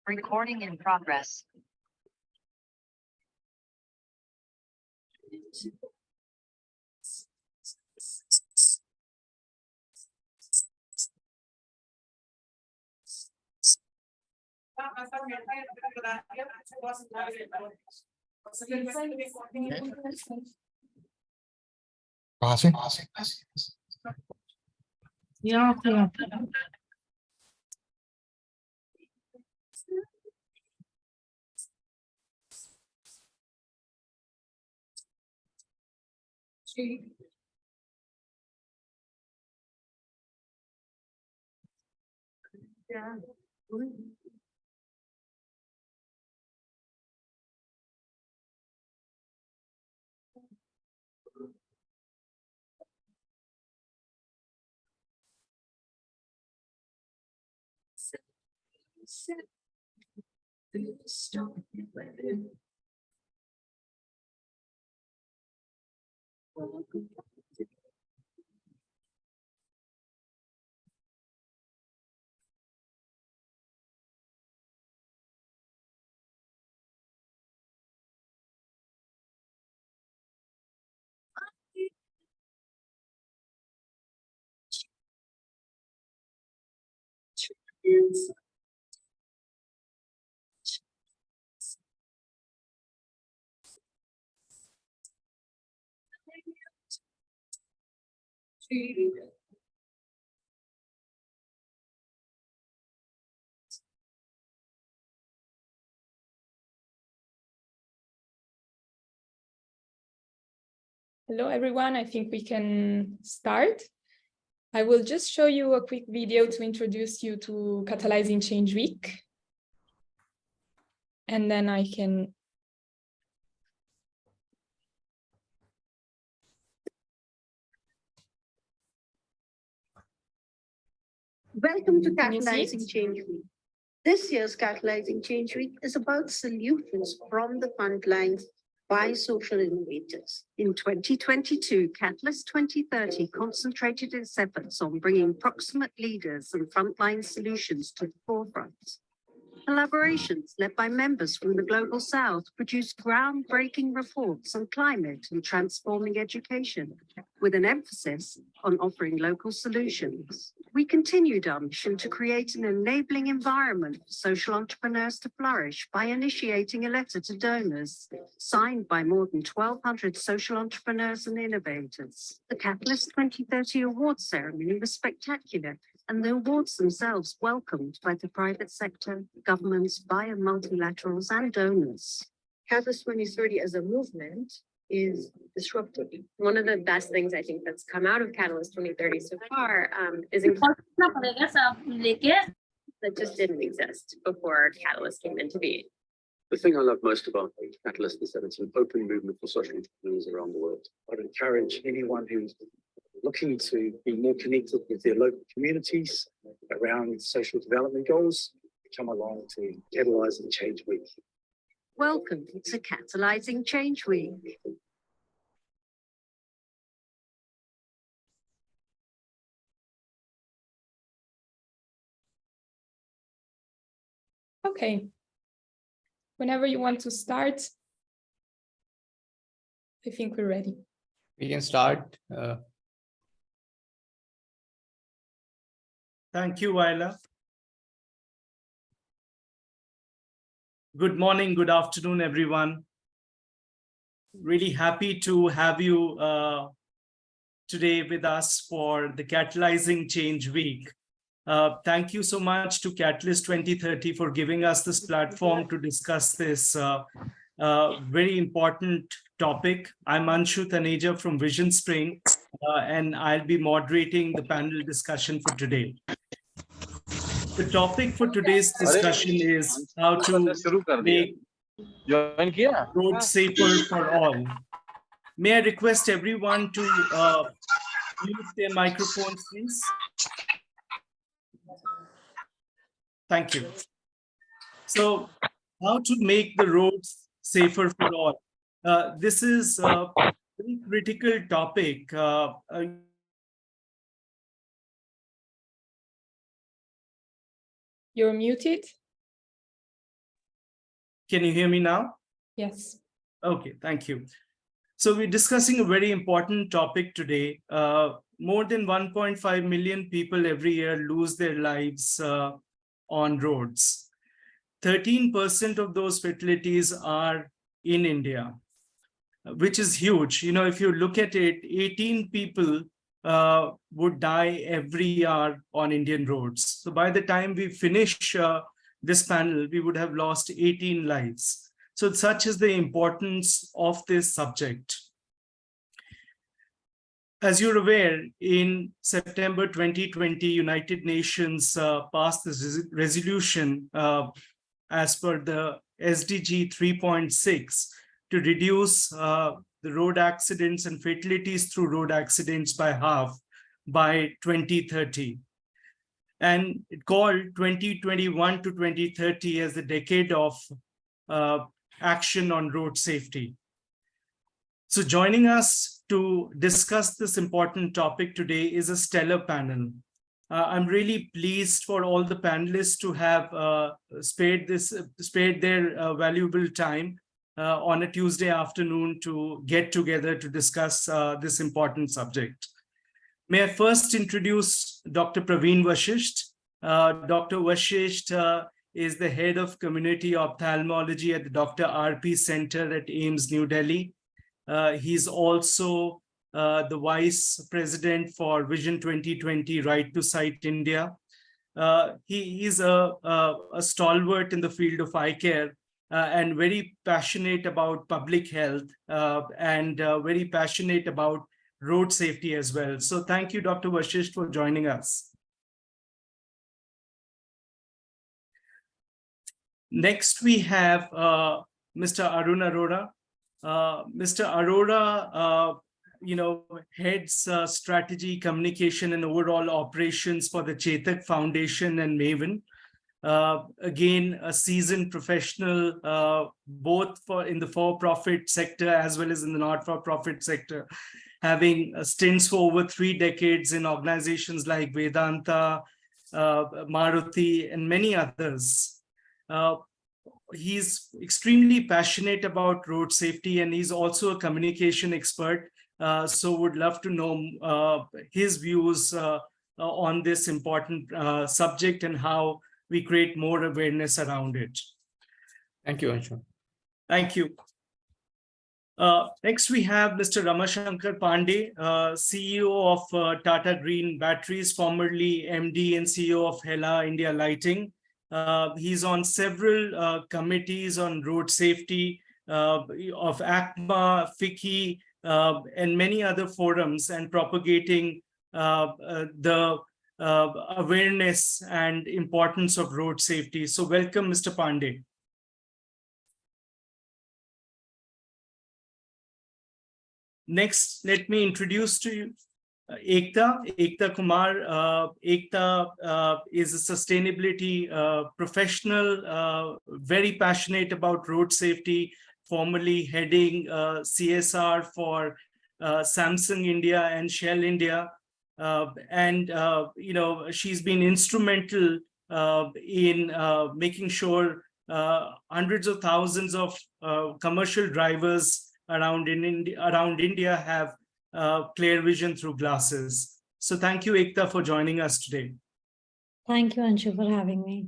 Recording in progress. Passing. Yeah, okay. Yeah. Hello, everyone. I think we can start. I will just show you a quick video to introduce you to Catalyzing Change Week. And then I can... Welcome to Can you see Catalyzing it? Change Week. This year's Catalyzing Change Week is about solutions from the front lines by social innovators. In 2022, Catalyst 2030 concentrated its efforts on bringing proximate leaders and frontline solutions to the forefront. Collaborations led by members from the Global South produced groundbreaking reports on climate and transforming education, with an emphasis on offering local solutions. We continued our mission to create an enabling environment for social entrepreneurs to flourish by initiating a letter to donors, signed by more than 1,200 social entrepreneurs and innovators. The Catalyst 2030 awards ceremony was spectacular, and the awards themselves welcomed by the private sector, governments, via multilaterals and donors. Catalyst 2030 as a movement is disruptive. One of the best things I think that's come out of Catalyst 2030 so far is that just didn't exist before Catalyst came into being. The thing I love most about Catalyst is that it's an open movement for social entrepreneurs around the world. I'd encourage anyone who's looking to be more connected with their local communities around social development goals to come along to Catalyzing Change Week. Welcome to Catalyzing Change Week. Okay. Whenever you want to start, I think we're ready. We can start. Thank you, Waila. Good morning, good afternoon, everyone. Really happy to have you today with us for the Catalyzing Change Week. Thank you so much to Catalyst 2030 for giving us this platform to discuss this very important topic. I'm Anshu Taneja from Vision Spring, and I'll be moderating the panel discussion for today. The topic for today's discussion is how to make roads safer for all. May I request everyone to mute their microphones, please? Thank you. So, how to make the roads safer for all? This is a very critical topic. You're muted. Can you hear me now? Yes. Okay, thank you. So we're discussing a very important topic today. More than 1.5 million people every year lose their lives on roads. 13% of those fatalities are in India, which is huge. You know, if you look at it, 18 people would die every hour on Indian roads. So by the time we finish this panel, we would have lost 18 lives. So such is the importance of this subject. As you're aware, in September 2020, United Nations passed this resolution as per the SDG 3.6 to reduce the road accidents and fatalities through road accidents by half by 2030. And it called 2021 to 2030 as the decade of action on road safety. So joining us to discuss this important topic today is a stellar panel. I'm really pleased for all the panelists to have spared their valuable time on a Tuesday afternoon to get together to discuss this important subject. May I first introduce Dr. Praveen Vashisht. Dr. Vashisht is the head of community ophthalmology at the Dr. RP Center at AIIMS, New Delhi. He's also the vice president for Vision 2020 Right to Sight India. He's a stalwart in the field of eye care and very passionate about public health and very passionate about road safety as well. So thank you, Dr. Vashisht, for joining us. Next, we have Mr. Arun Arora. Mr. Arora, heads strategy, communication, and overall operations for the Chetak Foundation and Maven. Again, a seasoned professional, both in the for-profit sector as well as in the not-for-profit sector, having stints for over 3 decades in organizations like Vedanta, Maruti, and many others. He's extremely passionate about road safety, and he's also a communication expert. So would love to know his views on this important subject and how we create more awareness around it. Thank you, Anshu. Thank you. Next, we have Mr. Ramashankar Pandey, CEO of Tata Green Batteries, formerly MD and CEO of Hela India Lighting. He's on several committees on road safety of ACMA, FICCI, and many other forums, and propagating the awareness and importance of road safety. So welcome, Mr. Pandey. Next, let me introduce to you Ekta Kumar. Ekta is a sustainability professional, very passionate about road safety, formerly heading CSR for Samsung India and Shell India. She's been instrumental in making sure hundreds of thousands of commercial drivers around India have clear vision through glasses. So thank you, Ekta, for joining us today. Thank you, Anshu, for having me.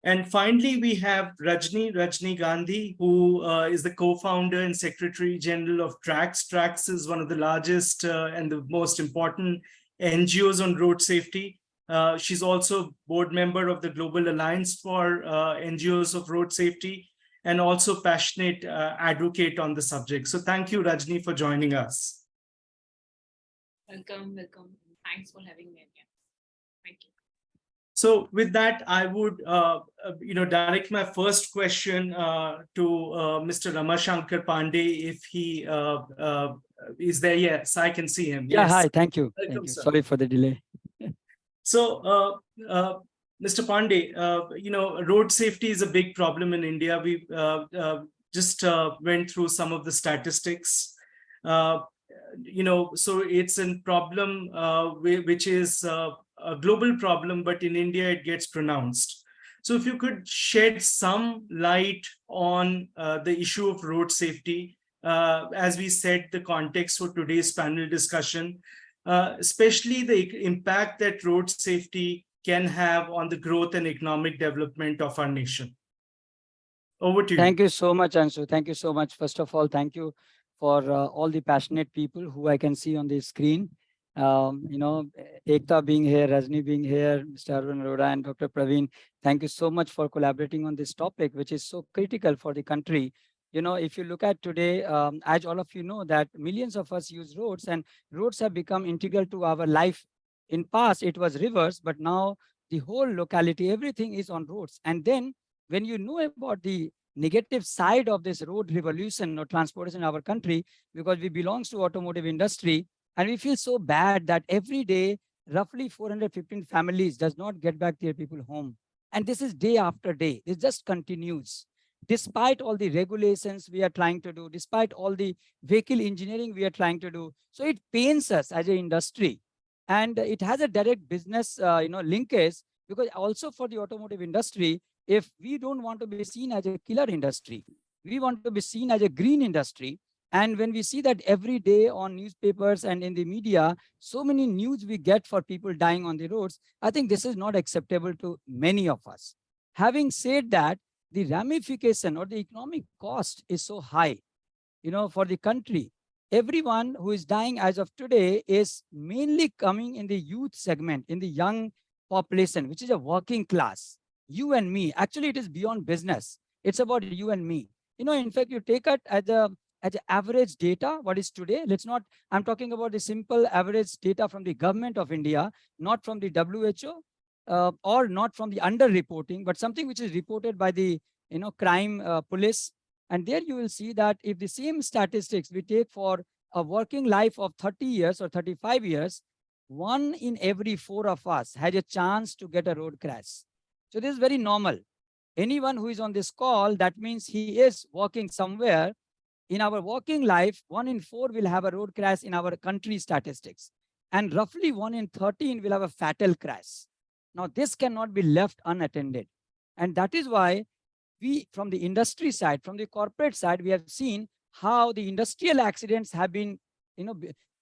And finally, we have Rajni Gandhi, who is the co-founder and secretary general of TRAX. TRAX is one of the largest and the most important NGOs on road safety. She's also board member of the Global Alliance for NGOs of Road Safety, and also passionate advocate on the subject. So thank you, Rajni, for joining us. Welcome. Thanks for having me again. Thank you. So with that, I would direct my first question to Mr. Ramashankar Pandey, if he is there. Yes, I can see him. Yeah, yes. Hi, thank you. Welcome, Thank you. sir. Sorry for the delay. So, Mr. Pandey, road safety is a big problem in India. We just went through some of the statistics. So it's a problem which is a global problem, but in India it gets pronounced. So if you could shed some light on the issue of road safety, as we set the context for today's panel discussion, especially the impact that road safety can have on the growth and economic development of our nation. Over to you. Thank you so much, Anshu. Thank you so much. First of all, thank you for all the passionate people who I can see on the screen. Ekta being here, Rajni being here, Mr. Arvind Arora and Dr. Praveen, thank you so much for collaborating on this topic, which is so critical for the country. If you look at today, as all of you know, that millions of us use roads, and roads have become integral to our life. In past, it was rivers, but now the whole locality, everything is on roads. And then when you know about the negative side of this road revolution or transportation in our country, because we belongs to automotive industry, and we feel so bad that every day, roughly 415 families does not get back their people home. And this is day after day. It just continues. Despite all the regulations we are trying to do, despite all the vehicle engineering we are trying to do. So it pains us as an industry. And it has a direct business linkage, because also for the automotive industry, if we don't want to be seen as a killer industry, we want to be seen as a green industry. And when we see that every day on newspapers and in the media, so many news we get for people dying on the roads, I think this is not acceptable to many of us. Having said that, the ramification or the economic cost is so high, for the country. Everyone who is dying as of today is mainly coming in the youth segment, in the young population, which is a working class. You and me. Actually, it is beyond business. It's about you and me. In fact, you take it as a average data, what is today. I'm talking about the simple average data from the government of India, not from the WHO, or not from the underreporting, but something which is reported by the crime police. And there you will see that if the same statistics we take for a working life of 30 years or 35 years, 1 in every 4 of us had a chance to get a road crash. So this is very normal. Anyone who is on this call, that means he is working somewhere. In our working life, 1 in 4 will have a road crash in our country statistics. And roughly 1 in 13 will have a fatal crash. Now, this cannot be left unattended. And that is why we, from the industry side, from the corporate side, we have seen how the industrial accidents have been,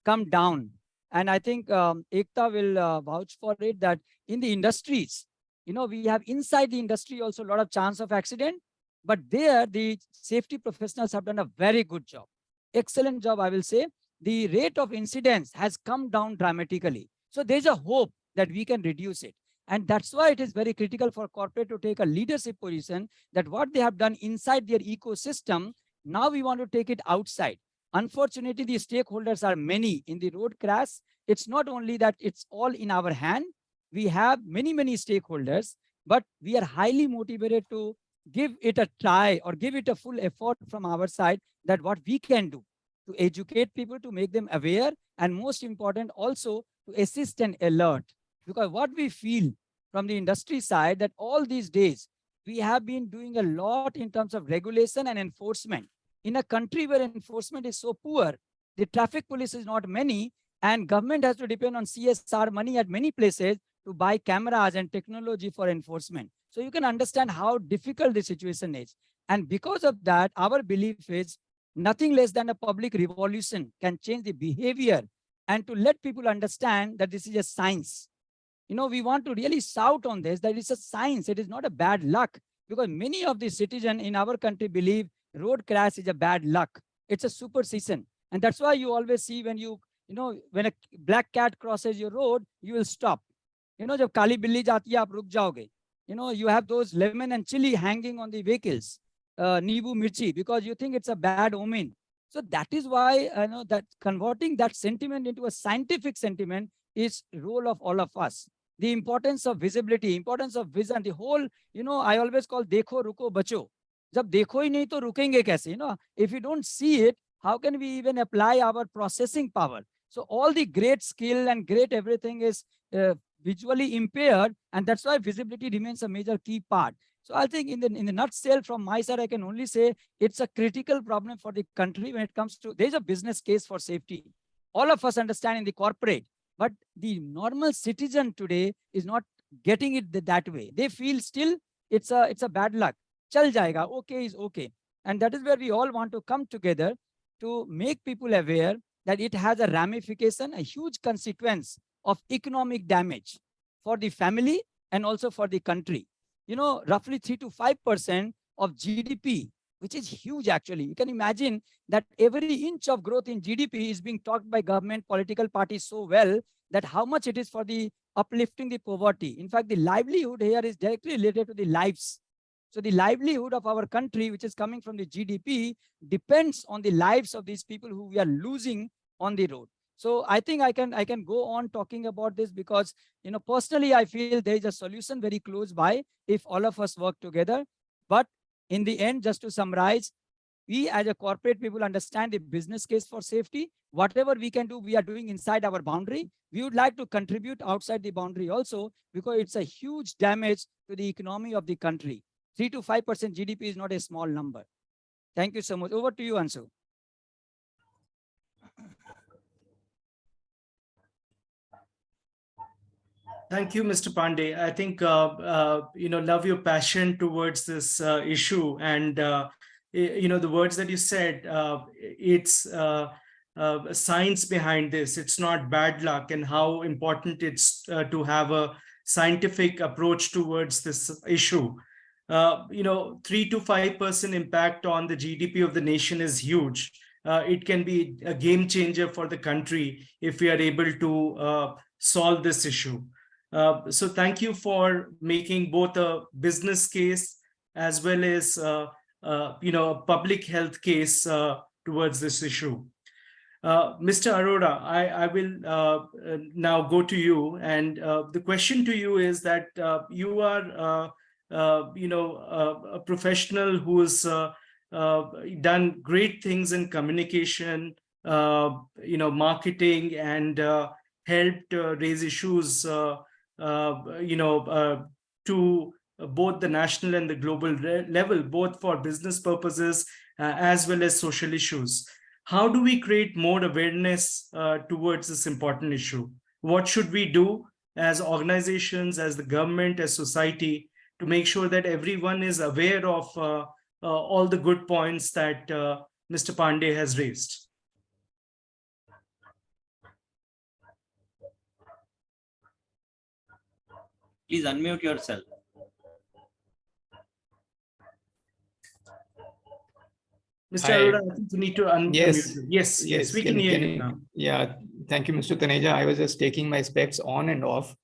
come down. And I think Ekta will vouch for it, that in the industries, we have inside the industry also a lot of chance of accident, but there the safety professionals have done a very good job. Excellent job, I will say. The rate of incidents has come down dramatically. So there's a hope that we can reduce it. And that's why it is very critical for corporate to take a leadership position, that what they have done inside their ecosystem, now we want to take it outside. Unfortunately, the stakeholders are many in the road crash. It's not only that it's all in our hand. We have many, many stakeholders, but we are highly motivated to give it a try or give it a full effort from our side, that what we can do to educate people, to make them aware, and most important also to assist and alert. Because what we feel from the industry side, that all these days we have been doing a lot in terms of regulation and enforcement. In a country where enforcement is so poor, the traffic police is not many, and government has to depend on CSR money at many places to buy cameras and technology for enforcement. So you can understand how difficult the situation is. And because of that, our belief is nothing less than a public revolution can change the behavior, and to let people understand that this is a science. We want to really shout on this, that it's a science. It is not a bad luck, because many of the citizens in our country believe road crash is a bad luck. It's a superstition. And that's why you always see when when a black cat crosses your road, you will stop. जब काली बिल्ली जाती है आप रुक जाओगे. You have those lemon and chili hanging on the vehicles, nibu mirchi, because you think it's a bad omen. So that is why that converting that sentiment into a scientific sentiment is role of all of us. The importance of visibility, importance of vision, the whole, I always call dekho ruko bacho. जब देखो ही नहीं तो रुकेंगे कैसे? If you don't see it, how can we even apply our processing power? So all the great skill and great everything is visually impaired, and that's why visibility remains a major key part. So I think in the nutshell from my side, I can only say it's a critical problem for the country when it comes to, there's a business case for safety. All of us understand in the corporate, but the normal citizen today is not getting it that way. They feel still it's a bad luck. Chal jayega, okay is okay. And that is where we all want to come together to make people aware that it has a ramification, a huge consequence of economic damage for the family and also for the country. You know, roughly 3 to 5% of GDP, which is huge actually. You can imagine that every inch of growth in GDP is being talked by government, political parties so well that how much it is for the uplifting the poverty. In fact, the livelihood here is directly related to the lives. So the livelihood of our country, which is coming from the GDP, depends on the lives of these people who we are losing on the road. So I think I can go on talking about this because, you know, personally, I feel there is a solution very close by if all of us work together. But in the end, just to summarize, we as a corporate people understand the business case for safety. Whatever we can do, we are doing inside our boundary. We would like to contribute outside the boundary also because it's a huge damage to the economy of the country. 3 to 5% GDP is not a small number. Thank you so much. Over to you, Anshu. Thank you, Mr. Pandey. I think, love your passion towards this issue. And, the words that you said, it's science behind this. It's not bad luck, and how important it's to have a scientific approach towards this issue. 3 to 5% impact on the GDP of the nation is huge. It can be a game changer for the country if we are able to solve this issue. So thank you for making both a business case as well as a public health case towards this issue. Mr. Arora, I will now go to you, and the question to you is that you are a professional who's done great things in communication, marketing, and helped raise issues to both the national and the global level, both for business purposes as well as social issues. How do we create more awareness towards this important issue? What should we do as organizations, as the government, as society, to make sure that everyone is aware of all the good points that Mr. Pandey has raised? Please unmute yourself. Mr. Arora, I think you need to unmute. Yes, we can hear you now. Yeah, thank you, Mr. Taneja. I was just taking my specs on and off.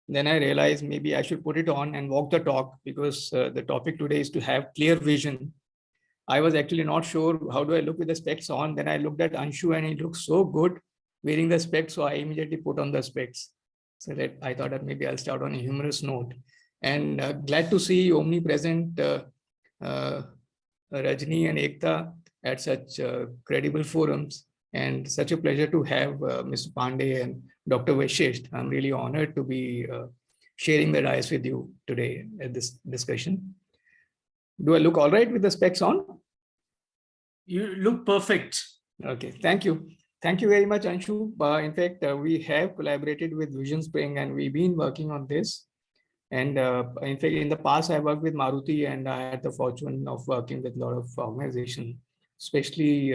Then I realized maybe I should put it on and walk the talk, because the topic today is to have clear vision. I was actually not sure how do I look with the specs on. Then I looked at Anshu and he looks so good wearing the specs. So I immediately put on the specs. So that I thought that maybe I'll start on a humorous note. And glad to see omnipresent Rajni and Ekta at such credible forums. And such a pleasure to have Mr. Pandey and Dr. Vaishesht. I'm really honored to be sharing the dais with you today at this discussion. Do I look all right with the specs on? You look perfect. Okay, thank you. Thank you very much, Anshu. In fact, we have collaborated with Vision Spring and we've been working on this. And in fact, in the past, I worked with Maruti and I had the fortune of working with a lot of organizations, especially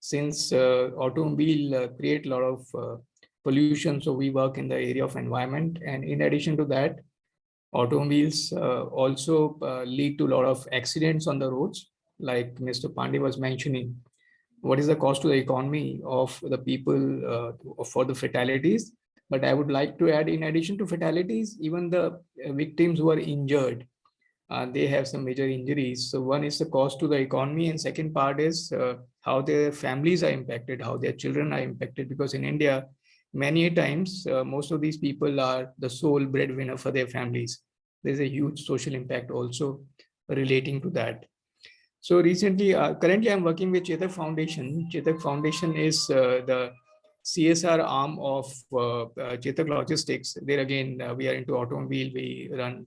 since automobile create a lot of pollution. So we work in the area of environment. And in addition to that, automobiles also lead to a lot of accidents on the roads. Like Mr. Pandey was mentioning, what is the cost to the economy of the people for the fatalities? But I would like to add, in addition to fatalities, even the victims who are injured, they have some major injuries. So one is the cost to the economy, and second part is how their families are impacted, how their children are impacted. Because in India, many times, most of these people are the sole breadwinner for their families. There's a huge social impact also relating to that. So recently, currently I'm working with Chetak Foundation. Chetak Foundation is the CSR arm of Chetak Logistics. There again, we are into automobile. We run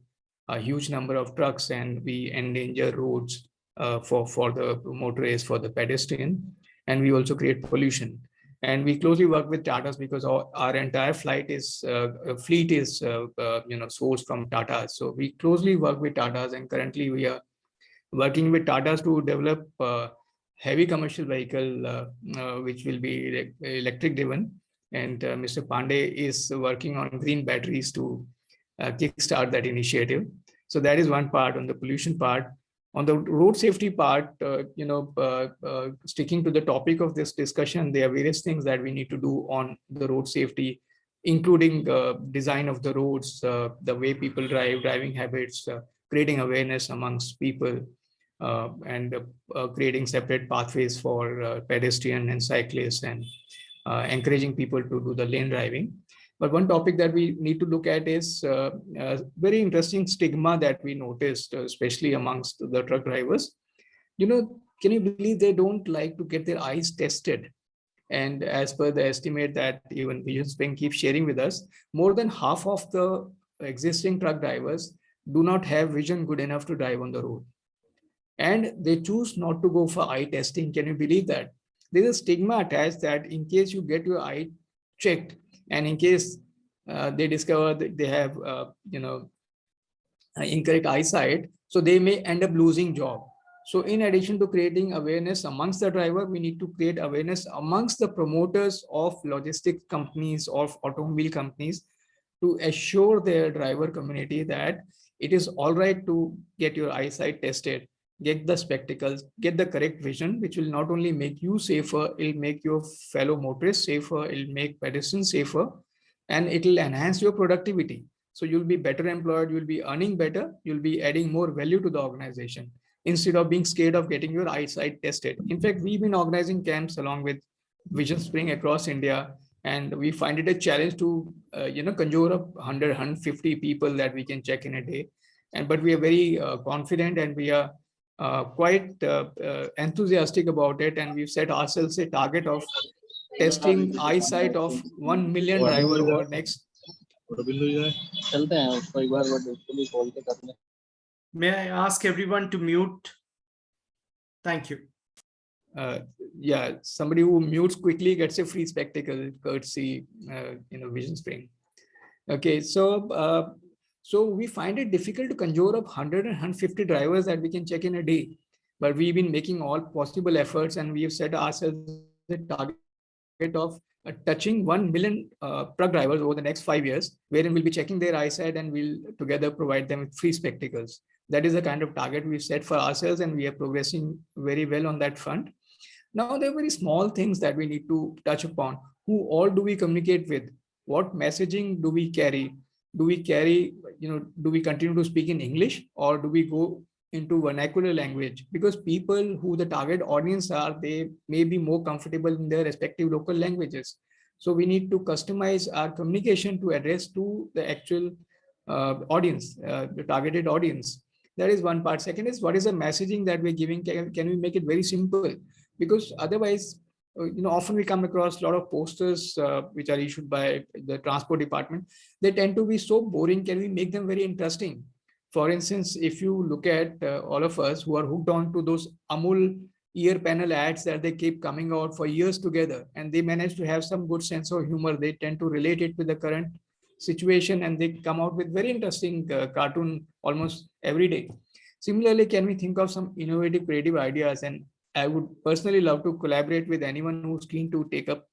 a huge number of trucks and we endanger roads for the motorists, for the pedestrian, and we also create pollution. And we closely work with Tatas because our entire fleet is sourced from Tata. So we closely work with Tatas, and currently we are working with Tatas to develop heavy commercial vehicle which will be electric driven. And Mr. Pandey is working on green batteries to kickstart that initiative. So that is one part on the pollution part. On the road safety part, sticking to the topic of this discussion, there are various things that we need to do on the road safety, including design of the roads, the way people drive, driving habits, creating awareness amongst people, and creating separate pathways for pedestrian and cyclists, and encouraging people to do the lane driving. But one topic that we need to look at is very interesting stigma that we noticed, especially amongst the truck drivers. Can you believe they don't like to get their eyes tested? And as per the estimate that even Vision Spring keeps sharing with us, more than half of the existing truck drivers do not have vision good enough to drive on the road. And they choose not to go for eye testing. Can you believe that? There's a stigma attached that in case you get your eye checked, and in case they discover that they have incorrect eyesight, so they may end up losing job. So in addition to creating awareness amongst the driver, we need to create awareness amongst the promoters of logistics companies or automobile companies to assure their driver community that it is all right to get your eyesight tested, get the spectacles, get the correct vision, which will not only make you safer, it'll make your fellow motorists safer, it'll make pedestrians safer, and it'll enhance your productivity. So you'll be better employed, you'll be earning better, you'll be adding more value to the organization instead of being scared of getting your eyesight tested. In fact, we've been organizing camps along with Vision Spring across India, and we find it a challenge to conjure up 100, 150 people that we can check in a day. But we are very confident, and we are quite enthusiastic about it, and we've set ourselves a target of testing eyesight of 1 million drivers over next. May I ask everyone to mute? Thank you. Yeah, somebody who mutes quickly gets a free spectacle, courtesy, Vision Spring. Okay, so we find it difficult to conjure up 100 and 150 drivers that we can check in a day. But we've been making all possible efforts, and we have set ourselves a target of touching 1 million truck drivers over the next 5 years, wherein we'll be checking their eyesight and we'll together provide them with free spectacles. That is the kind of target we've set for ourselves, and we are progressing very well on that front. Now, there are very small things that we need to touch upon. Who all do we communicate with? What messaging do we carry? Do we continue to speak in English, or do we go into vernacular language? Because people who the target audience are, they may be more comfortable in their respective local languages. So we need to customize our communication to address to the actual audience, the targeted audience. That is one part. Second is, what is the messaging that we're giving? Can we make it very simple? Because otherwise, often we come across a lot of posters which are issued by the transport department. They tend to be so boring. Can we make them very interesting? For instance, if you look at all of us who are hooked on to those Amul ear panel ads that they keep coming out for years together, and they manage to have some good sense of humor, they tend to relate it with the current situation, and they come out with very interesting cartoon almost every day. Similarly, can we think of some innovative, creative ideas? And I would personally love to collaborate with anyone who's keen to take up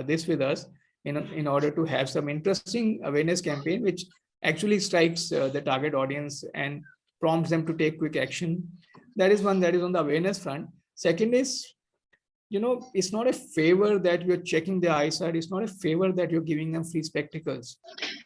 this with us in order to have some interesting awareness campaign, which actually strikes the target audience and prompts them to take quick action. That is one that is on the awareness front. Second is, it's not a favor that you're checking their eyesight. It's not a favor that you're giving them free spectacles.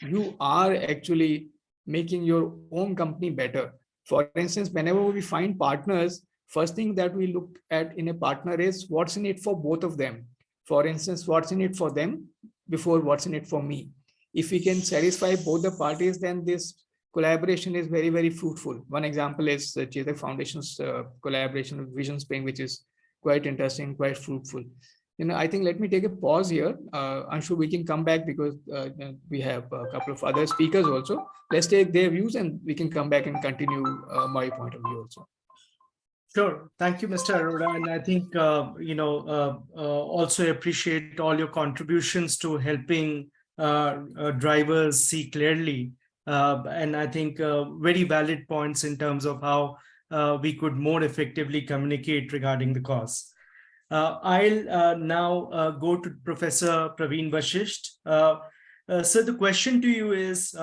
You are actually making your own company better. For instance, whenever we find partners, first thing that we look at in a partner is what's in it for both of them. For instance, what's in it for them before what's in it for me. If we can satisfy both the parties, then this collaboration is very, very fruitful. One example is the Chetak Foundation's collaboration with Vision Spring, which is quite interesting, quite fruitful. I think let me take a pause here. I'm sure we can come back because we have a couple of other speakers also. Let's take their views and we can come back and continue my point of view also. Sure. Thank you, Mr. Arora. And I think, also appreciate all your contributions to helping drivers see clearly. And I think very valid points in terms of how we could more effectively communicate regarding the cause. I'll now go to Professor Praveen Vashisht. So the question to you is,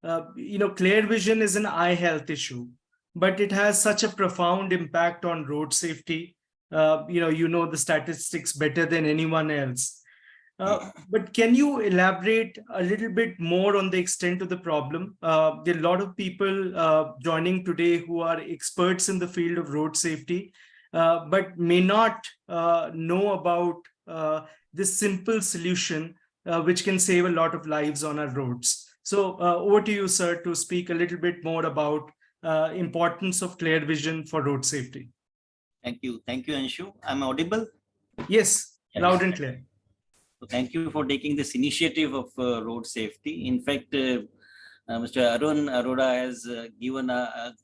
clear vision is an eye health issue, but it has such a profound impact on road safety. You know the statistics better than anyone else. But can you elaborate a little bit more on the extent of the problem? There are a lot of people joining today who are experts in the field of road safety, but may not know about this simple solution, which can save a lot of lives on our roads. So over to you, sir, to speak a little bit more about importance of clear vision for road safety. Thank you, Anshu. I'm audible? Yes, Yes. loud and clear. So thank you for taking this initiative of road safety. In fact, Mr. Arun Arora has given a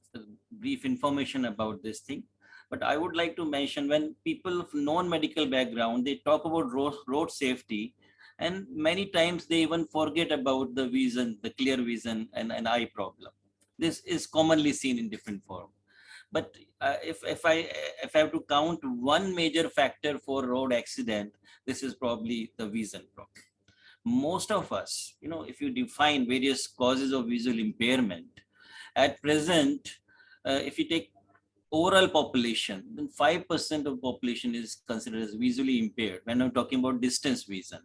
brief information about this thing. But I would like to mention, when people of non-medical background, they talk about road safety, and many times they even forget about the vision, the clear vision and eye problem. This is commonly seen in different form. But if I have to count one major factor for road accident, this is probably the vision problem. Most of us, if you define various causes of visual impairment, at present, if you take overall population, then 5% of population is considered as visually impaired when I'm talking about distance vision.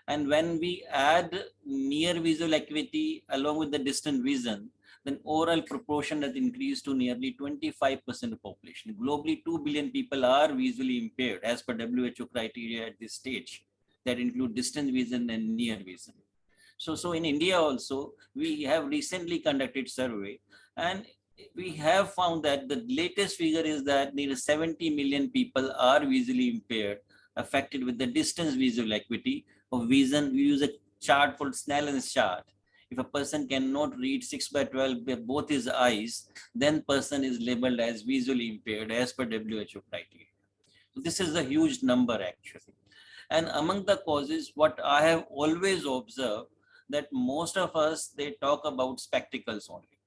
And when we add near visual acuity along with the distant vision, then overall proportion has increased to nearly 25% of population. Globally, 2 billion people are visually impaired as per WHO criteria at this stage, that include distant vision and near vision. So in India also, we have recently conducted survey, and we have found that the latest figure is that nearly 70 million people are visually impaired, affected with the distance visual acuity of vision. We use a chart called Snellen's chart. If a person cannot read 6/12 with both his eyes, then person is labeled as visually impaired as per WHO criteria. So this is a huge number actually. And among the causes, what I have always observed, that most of us, they talk about spectacles only,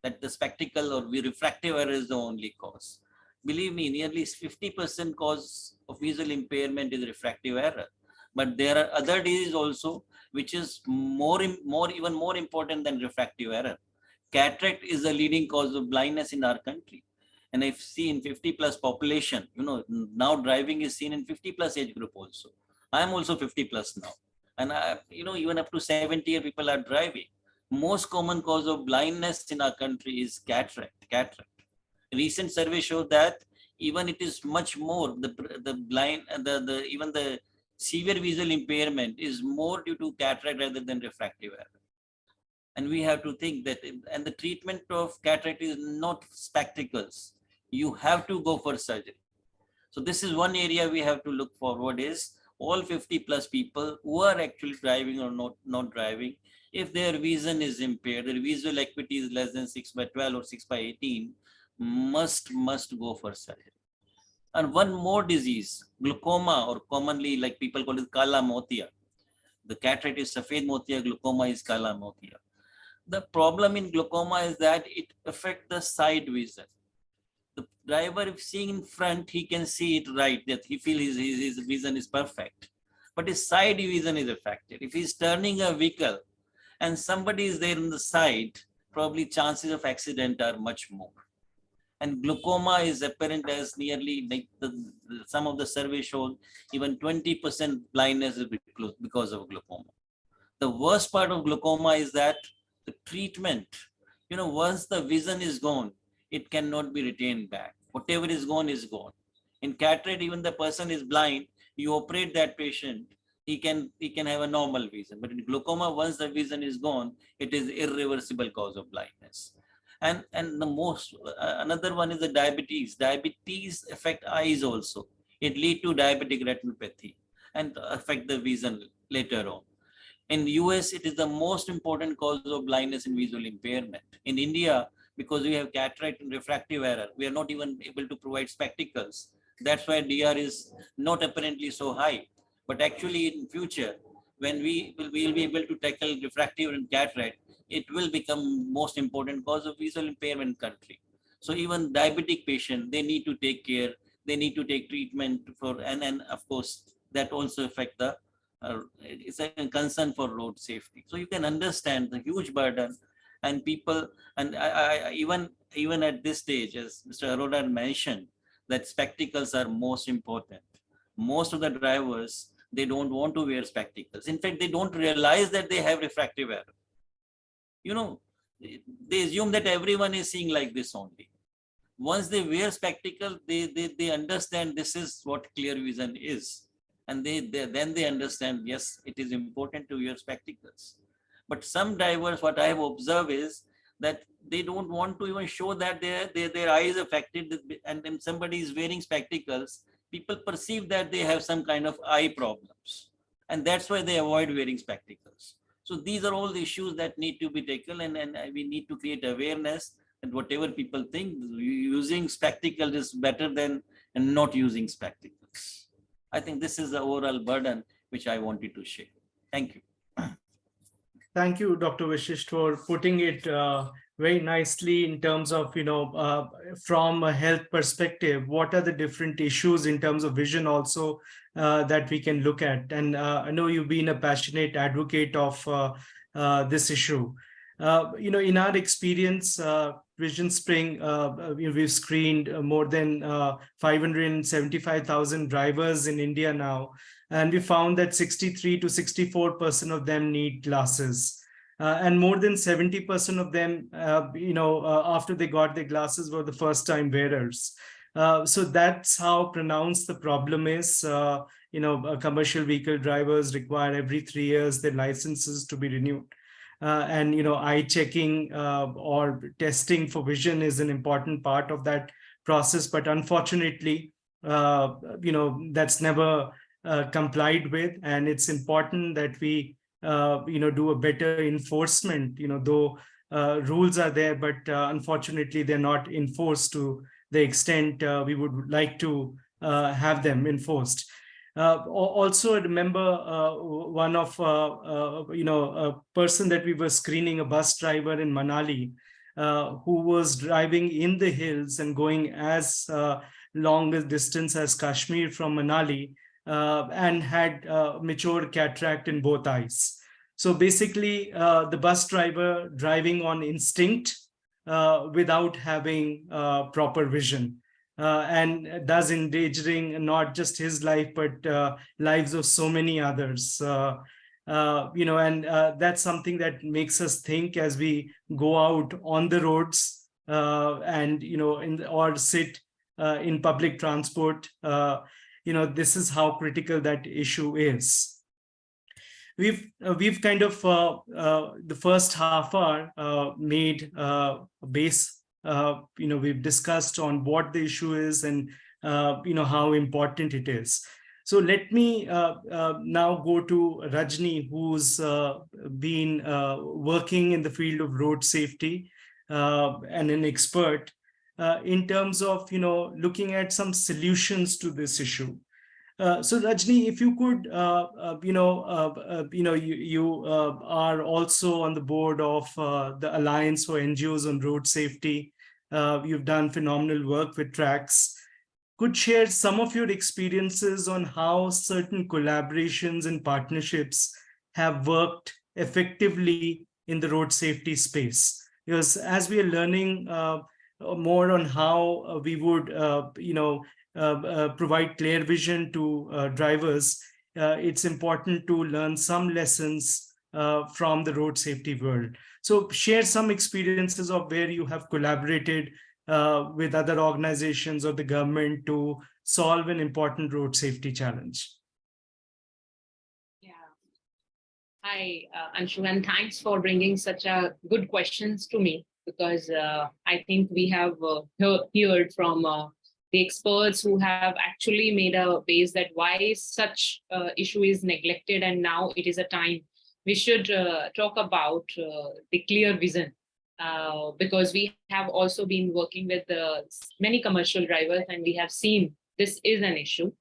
that the spectacle or refractive error is the only cause. Believe me, nearly 50% cause of visual impairment is refractive error. But there are other diseases also, which is even more important than refractive error. Cataract is the leading cause of blindness in our country. And if see in 50 plus population, now driving is seen in 50 plus age group also. I am also 50 plus now. And even up to 70 year people are driving. Most common cause of blindness in our country is cataract. Recent survey showed that even it is much more, even the severe visual impairment is more due to cataract rather than refractive error. And we have to think that, and the treatment of cataract is not spectacles. You have to go for surgery. So this is one area we have to look forward, is all 50 plus people who are actually driving or not driving, if their vision is impaired, their visual acuity is less than 6/12 or 6/18, must go for surgery. And one more disease, glaucoma, or commonly like people call it kala motia. The cataract is safed motia, glaucoma is kala motia. The problem in glaucoma is that it affects the side vision. The driver, if seeing in front, he can see it right, that he feels his vision is perfect. But his side vision is affected. If he's turning a vehicle and somebody is there on the side, probably chances of accident are much more. And glaucoma is apparent as nearly, like some of the surveys show, even 20% blindness is because of glaucoma. The worst part of glaucoma is that the treatment, once the vision is gone, it cannot be retained back. Whatever is gone is gone. In cataract, even the person is blind, you operate that patient, he can have a normal vision. But in glaucoma, once the vision is gone, it is irreversible cause of blindness. And another one is the diabetes. Diabetes affect eyes also. It lead to diabetic retinopathy and affect the vision later on. In the US, it is the most important cause of blindness and visual impairment. In India, because we have cataract and refractive error. We are not even able to provide spectacles. That's why DR is not apparently so high. But actually in future, when we will be able to tackle refractive and cataract, it will become most important cause of visual impairment country. So even diabetic patient, they need to take care, they need to take treatment for, and of course, that also affect the, it's a concern for road safety. So you can understand the huge burden and people, and even at this stage, as Mr. Arora mentioned, that spectacles are most important. Most of the drivers, they don't want to wear spectacles. In fact, they don't realize that they have refractive error. You know, they assume that everyone is seeing like this only. Once they wear spectacles, they understand this is what clear vision is. And then they understand, yes, it is important to wear spectacles. But some drivers, what I have observed is that they don't want to even show that their eyes affected, and then somebody is wearing spectacles, people perceive that they have some kind of eye problems. And that's why they avoid wearing spectacles. So these are all the issues that need to be taken, and we need to create awareness that whatever people think, using spectacles is better than not using spectacles. I think this is the overall burden which I wanted to share. Thank you. Thank you, Dr. Vishisht, for putting it very nicely in terms of, from a health perspective, what are the different issues in terms of vision also that we can look at. And I know you've been a passionate advocate of this issue. In our experience, Vision Spring, we've screened more than 575,000 drivers in India now. And we found that 63 to 64% of them need glasses. And more than 70% of them, after they got their glasses, were the first-time wearers. So that's how pronounced the problem is. Commercial vehicle drivers require every 3 years their licenses to be renewed. And eye checking or testing for vision is an important part of that process. But unfortunately, that's never complied with, and it's important that we do a better enforcement, though rules are there, but unfortunately they're not enforced to the extent we would like to have them enforced. Also remember one of a person that we were screening, a bus driver in Manali, who was driving in the hills and going as long a distance as Kashmir from Manali, and had mature cataract in both eyes. So basically, the bus driver driving on instinct without having proper vision, and thus endangering not just his life, but lives of so many others. And that's something that makes us think as we go out on the roads and, or sit in public transport. This is how critical that issue is. We've kind of the first half hour made base. We've discussed on what the issue is and how important it is. So let me now go to Rajni, who's been working in the field of road safety and an expert in terms of looking at some solutions to this issue. So Rajni, if you could, you are also on the board of the Alliance for NGOs on Road Safety. You've done phenomenal work with tracks. Could share some of your experiences on how certain collaborations and partnerships have worked effectively in the road safety space? Because as we are learning more on how we would, provide clear vision to drivers, it's important to learn some lessons from the road safety world. So share some experiences of where you have collaborated with other organizations or the government to solve an important road safety challenge. Yeah. Hi, Anshu, and thanks for bringing such a good questions to me, because I think we have heard from the experts who have actually made a base that why such issue is neglected, and now it is a time we should talk about the clear vision because we have also been working with many commercial drivers, and we have seen this is an issue.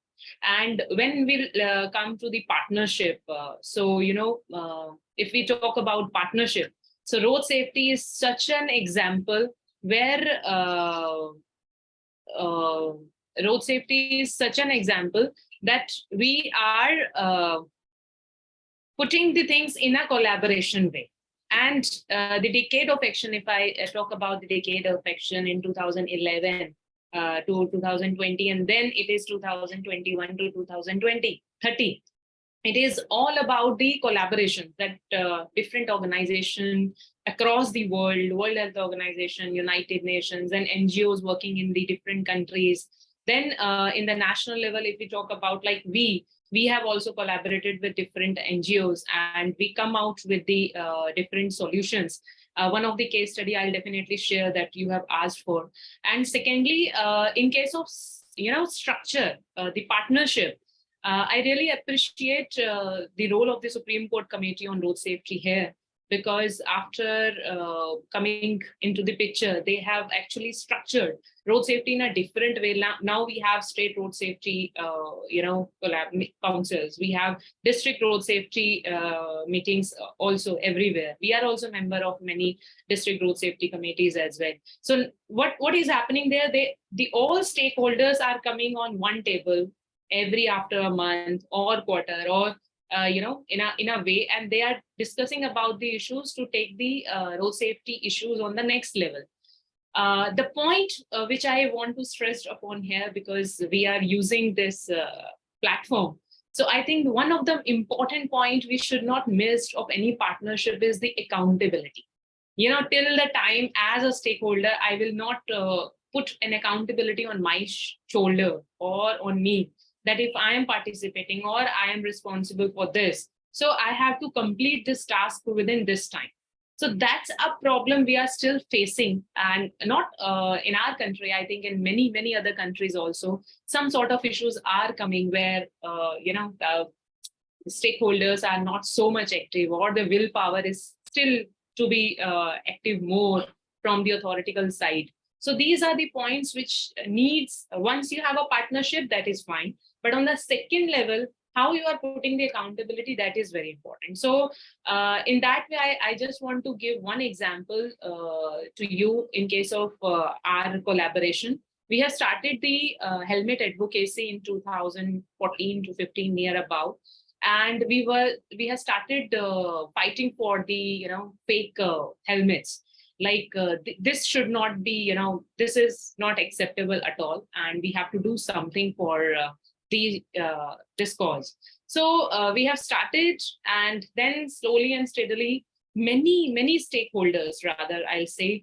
And when we come to the partnership, if we talk about partnership, so road safety is such an example where road safety is such an example that we are putting the things in a collaboration way. And the decade of action, if I talk about the decade of action in 2011 to 2020, and then it is 2021 to 2030. It is all about the collaboration that different organizations across the world, World Health Organization, United Nations, and NGOs working in the different countries. Then in the national level, if we talk about like we have also collaborated with different NGOs, and we come out with the different solutions. One of the case study I'll definitely share that you have asked for. And secondly, in case of structure, the partnership, I really appreciate the role of the Supreme Court Committee on Road Safety here, because after coming into the picture, they have actually structured road safety in a different way. Now we have state road safety, councils. We have district road safety meetings also everywhere. We are also member of many district road safety committees as well. So what is happening there? All stakeholders are coming on one table every after a month or quarter, or in a way, and they are discussing about the issues to take the road safety issues on the next level. The point which I want to stress upon here, because we are using this platform, so I think one of the important point we should not miss of any partnership is the accountability. Till the time as a stakeholder, I will not put an accountability on my shoulder or on me, that if I am participating or I am responsible for this, so I have to complete this task within this time. So that's a problem we are still facing, and not in our country. I think in many other countries also, some sort of issues are coming where stakeholders are not so much active, or the willpower is still to be active more from the authoritative side. So these are the points which needs, once you have a partnership, that is fine. But on the second level, how you are putting the accountability, that is very important. So in that way, I just want to give one example to you in case of our collaboration. We have started the helmet advocacy in 2014 to 15, near about. And we have started fighting for the fake helmets. Like this should not be, this is not acceptable at all, and we have to do something for this cause. So we have started, and then slowly and steadily, many stakeholders, rather I'll say,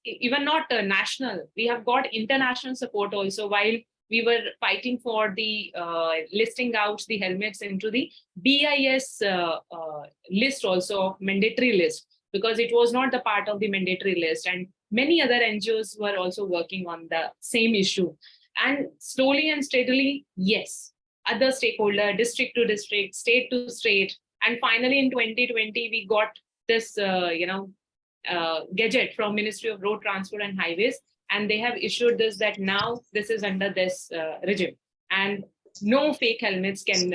even not national, we have got international support also, while we were fighting for the listing out the helmets into the BIS list, also mandatory list, because it was not the part of the mandatory list, and many other NGOs were also working on the same issue. And slowly and steadily, yes, other stakeholder, district to district, state to state, and finally in 2020 we got this gadget from Ministry of Road Transport and Highways, and they have issued this, that now this is under this regime, and no fake helmets can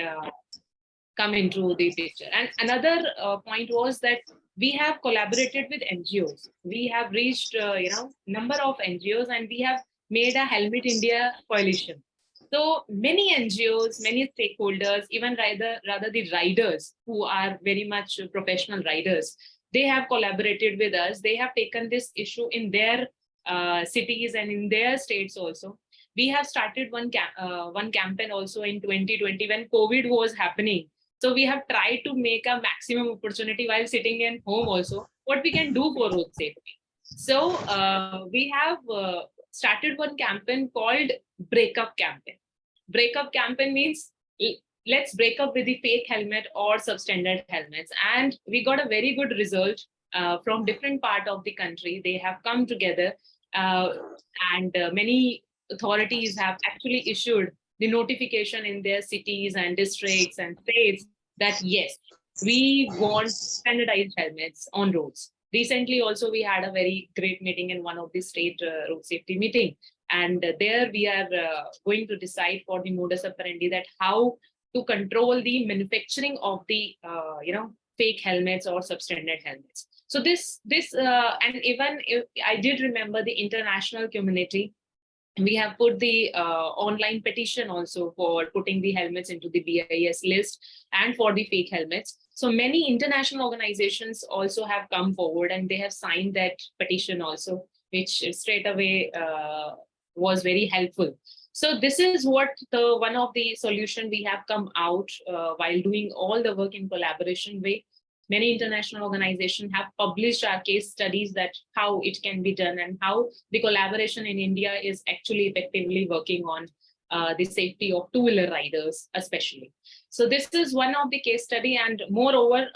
come into the picture. And another point was that we have collaborated with NGOs. We have reached number of NGOs, and we have made a Helmet India coalition. So many NGOs, many stakeholders, even rather the riders who are very much professional riders, they have collaborated with us. They have taken this issue in their cities and in their states also. We have started one campaign also in 2020 when COVID was happening. So we have tried to make a maximum opportunity while sitting in home also, what we can do for road safety. So we have started one campaign called Breakup Campaign. Breakup campaign means let's break up with the fake helmet or substandard helmets. And we got a very good result from different part of the country. They have come together and many authorities have actually issued the notification in their cities and districts and states that yes, we want standardized helmets on roads. Recently, also, we had a very great meeting in one of the state road safety meeting. And there we are going to decide for the modus operandi that how to control the manufacturing of the, fake helmets or substandard helmets. So and even if I did remember the international community, we have put the online petition also for putting the helmets into the BIS list and for the fake helmets. So many international organizations also have come forward and they have signed that petition also, which straight away was very helpful. So this is what one of the solution we have come out while doing all the work in collaboration way. Many international organizations have published our case studies that how it can be done and how the collaboration in India is actually effectively working on the safety of two-wheeler riders, especially. So this is one of the case study, and moreover,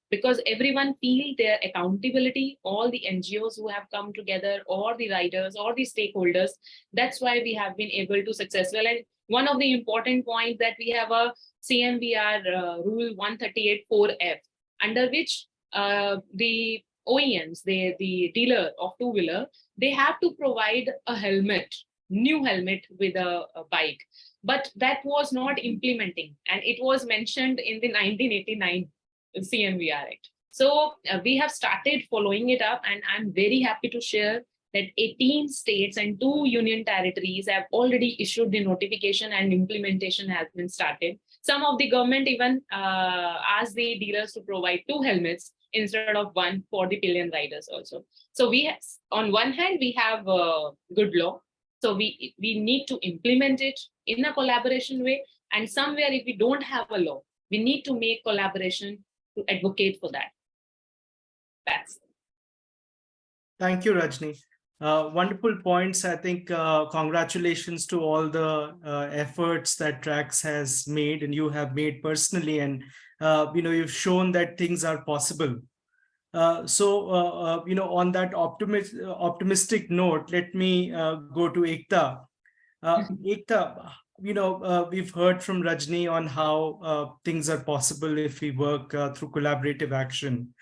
because everyone feel their accountability, all the NGOs who have come together, or the riders, or the stakeholders, that's why we have been able to successful. And one of the important points that we have a CMVR rule 138(4)(f), under which the OEMs, the dealer of two-wheeler, they have to provide a helmet, new helmet with a bike. But that was not implementing, and it was mentioned in the 1989 CMVR Act. So we have started following it up, and I'm very happy to share that 18 states and 2 union territories have already issued the notification and implementation has been started. Some of the government even asked the dealers to provide 2 helmets instead of 1 for the pillion riders also. So we have, on one hand, we have a good law. So we need to implement it in a collaboration way. And somewhere if we don't have a law, we need to make collaboration to advocate for that. That's. Thank you, Rajni. Wonderful points. I think congratulations to all the efforts that TRAX has made and you have made personally, and you've shown that things are possible. On that optimistic note, let me go to Ekta. Ekta, we've heard from Rajni on how things are possible if we work through collaborative action.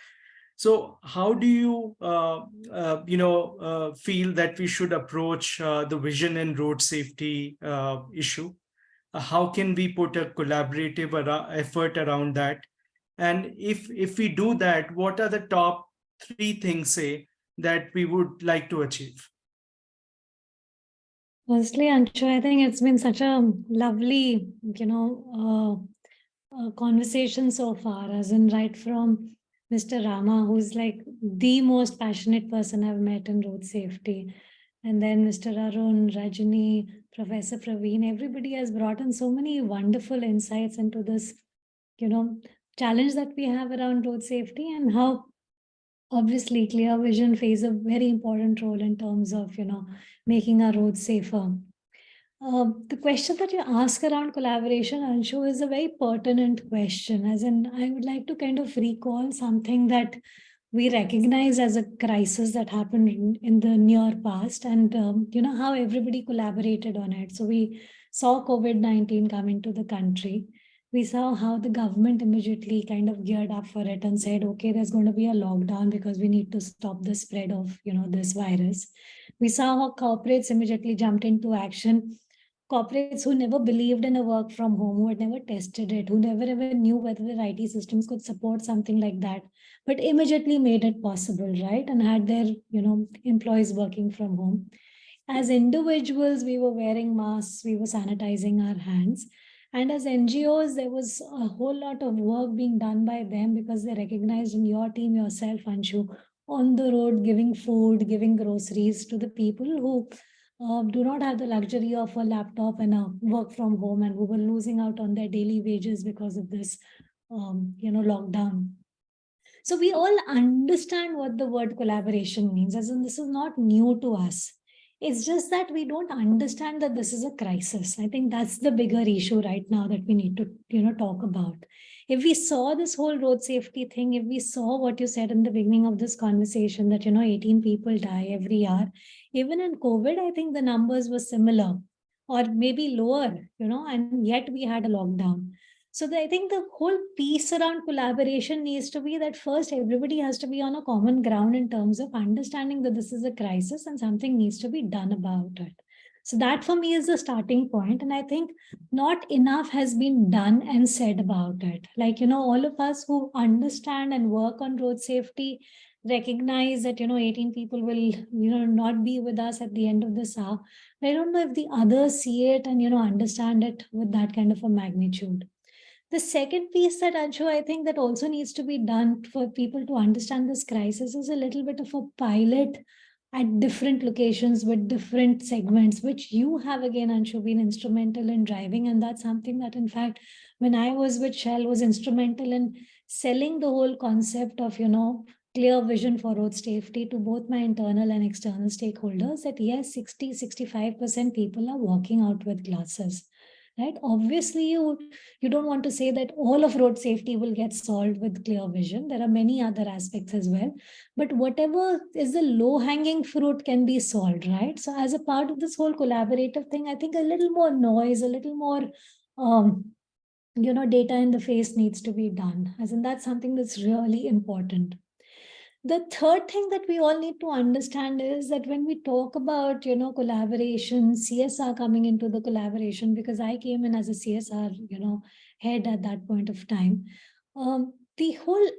So how do you, feel that we should approach the vision and road safety issue? How can we put a collaborative effort around that? And if we do that, what are the top 3 things, say, that we would like to achieve? Firstly, Anshu, I think it's been such a lovely, conversation so far, as in right from Mr. Rama, who's like the most passionate person I've met in road safety. And then Mr. Arun, Rajni, Professor Praveen, everybody has brought in so many wonderful insights into this, challenge that we have around road safety, and how obviously clear vision plays a very important role in terms of, making our roads safer. The question that you ask around collaboration, Anshu, is a very pertinent question. As in, I would like to kind of recall something that we recognize as a crisis that happened in the near past, and how everybody collaborated on it. So we saw COVID-19 come into the country. We saw how the government immediately kind of geared up for it and said, okay, there's going to be a lockdown because we need to stop the spread of, this virus. We saw how corporates immediately jumped into action. Corporates who never believed in a work from home, who had never tested it, who never ever knew whether their IT systems could support something like that, but immediately made it possible, right? And had their, employees working from home. As individuals, we were wearing masks, we were sanitizing our hands. And as NGOs, there was a whole lot of work being done by them because they recognized in your team, yourself, Anshu, on the road, giving food, giving groceries to the people who do not have the luxury of a laptop and a work from home, and who were losing out on their daily wages because of this, lockdown. So we all understand what the word collaboration means, as in this is not new to us. It's just that we don't understand that this is a crisis. I think that's the bigger issue right now that we need to, talk about. If we saw this whole road safety thing, if we saw what you said in the beginning of this conversation, that, 18 people die every hour, even in COVID, I think the numbers were similar or maybe lower, and yet we had a lockdown. So I think the whole piece around collaboration needs to be that first everybody has to be on a common ground in terms of understanding that this is a crisis and something needs to be done about it. So that for me is the starting point. And I think not enough has been done and said about it. Like, all of us who understand and work on road safety recognize that, 18 people will, not be with us at the end of this hour. But I don't know if the others see it and, understand it with that kind of a magnitude. The second piece that Anshu, I think that also needs to be done for people to understand this crisis is a little bit of a pilot at different locations with different segments, which you have again, Anshu, been instrumental in driving. And that's something that, in fact, when I was with Shell, was instrumental in selling the whole concept of, clear vision for road safety to both my internal and external stakeholders that yes, 65% people are walking out with glasses. Right? Obviously, you don't want to say that all of road safety will get solved with clear vision. There are many other aspects as well. But whatever is the low-hanging fruit can be solved, right? So as a part of this whole collaborative thing, I think a little more noise, a little more data in the face needs to be done. As in that's something that's really important. The third thing that we all need to understand is that when we talk about, collaboration, CSR coming into the collaboration, because I came in as a CSR, head at that point of time, the whole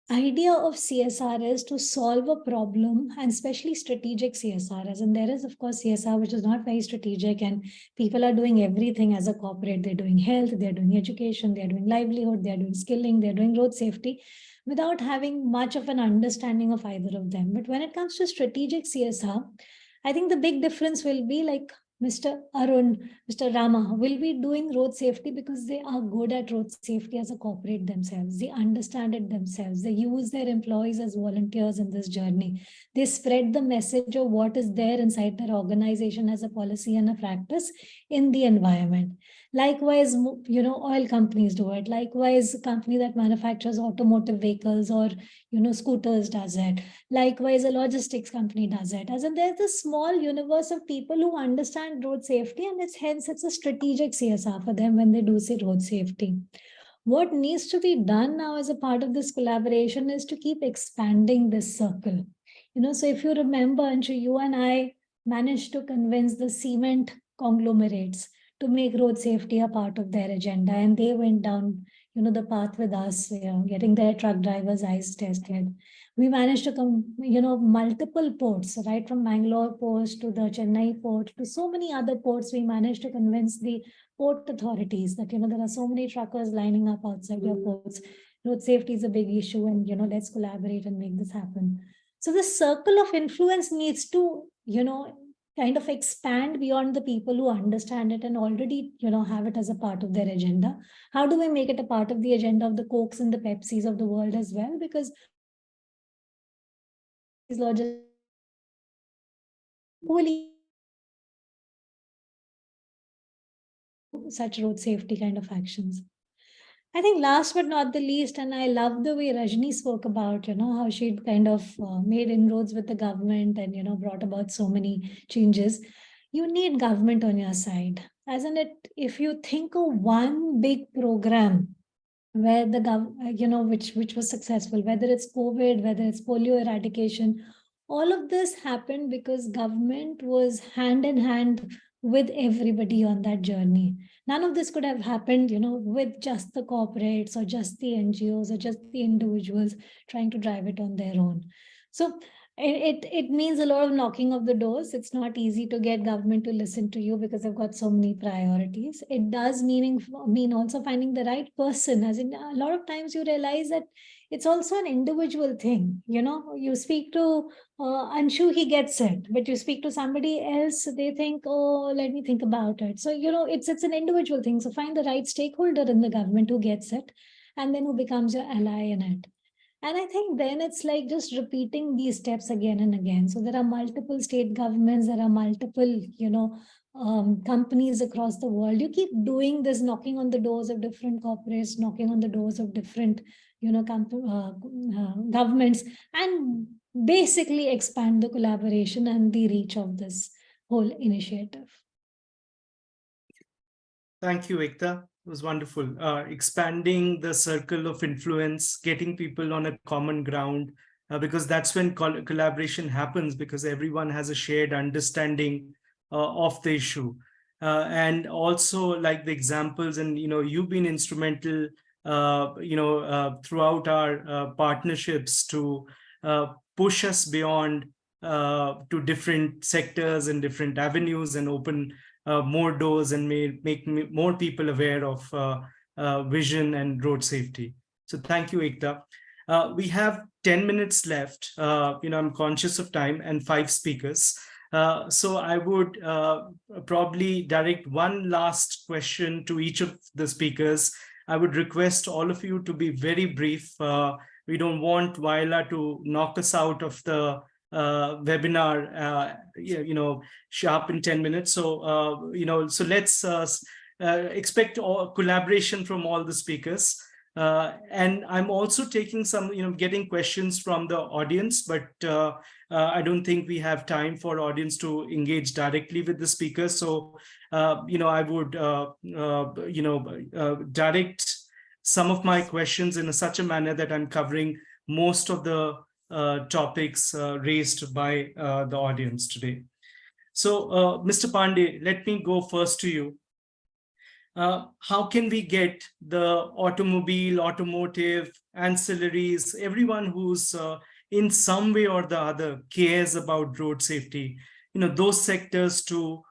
idea of CSR is to solve a problem, and especially strategic CSR, as in there is, of course, CSR, which is not very strategic, and people are doing everything as a corporate. They're doing health, they're doing education, they're doing livelihood, they're doing skilling, they're doing road safety, without having much of an understanding of either of them. But when it comes to strategic CSR, I think the big difference will be like Mr. Arun, Mr. Rama will be doing road safety because they are good at road safety as a corporate themselves. They understand it themselves. They use their employees as volunteers in this journey. They spread the message of what is there inside their organization as a policy and a practice in the environment. Likewise, oil companies do it. Likewise, a company that manufactures automotive vehicles or, scooters does it. Likewise, a logistics company does it. As in, there's a small universe of people who understand road safety, and it's a strategic CSR for them when they do say road safety. What needs to be done now as a part of this collaboration is to keep expanding this circle. So if you remember, Anshu, you and I managed to convince the cement conglomerates to make road safety a part of their agenda, and they went down, the path with us, getting their truck drivers' eyes tested. We managed to come, multiple ports, right from Bangalore port to the Chennai port to so many other ports. We managed to convince the port authorities that, there are so many truckers lining up outside your ports. Road safety is a big issue, and, let's collaborate and make this happen. So the circle of influence needs to, kind of expand beyond the people who understand it and already, have it as a part of their agenda. How do we make it a part of the agenda of the Cokes and the Pepsis of the world as well? Because these logistics such road safety kind of actions. I think last but not the least, and I love the way Rajni spoke about, how she'd kind of made inroads with the government and, brought about so many changes. You need government on your side. As in it, if you think of one big program where the which was successful, whether it's COVID, whether it's polio eradication, all of this happened because government was hand in hand with everybody on that journey. None of this could have happened, with just the corporates or just the NGOs or just the individuals trying to drive it on their own. So it means a lot of knocking of the doors. It's not easy to get government to listen to you because they've got so many priorities. It does mean also finding the right person. As in, a lot of times you realize that it's also an individual thing. You speak to Anshu, he gets it, but you speak to somebody else, they think, oh, let me think about it. So, it's an individual thing. So find the right stakeholder in the government who gets it and then who becomes your ally in it. And I think then it's like just repeating these steps again and again. So there are multiple state governments, there are multiple, companies across the world. You keep doing this, knocking on the doors of different corporates, knocking on the doors of different, governments, and basically expand the collaboration and the reach of this whole initiative. Thank you, Ekta. It was wonderful. Expanding the circle of influence, getting people on a common ground, because that's when collaboration happens, because everyone has a shared understanding of the issue. And also, like the examples, and you've been instrumental throughout our partnerships to push us beyond to different sectors and different avenues, and open more doors, and make more people aware of vision and road safety. So thank you, Ekta. We have 10 minutes left. I'm conscious of time, and 5 speakers. So I would probably direct one last question to each of the speakers. I would request all of you to be very brief. We don't want Waila to knock us out of the webinar, sharp in 10 minutes. So, so let's expect collaboration from all the speakers. And I'm also taking some, getting questions from the audience, but I don't think we have time for audience to engage directly with the speakers. So, I would, direct some of my questions in such a manner that I'm covering most of the topics raised by the audience today. So, Mr. Pandey, let me go first to you. How can we get the automotive, ancillaries, everyone who's in some way or the other cares about road safety, those sectors to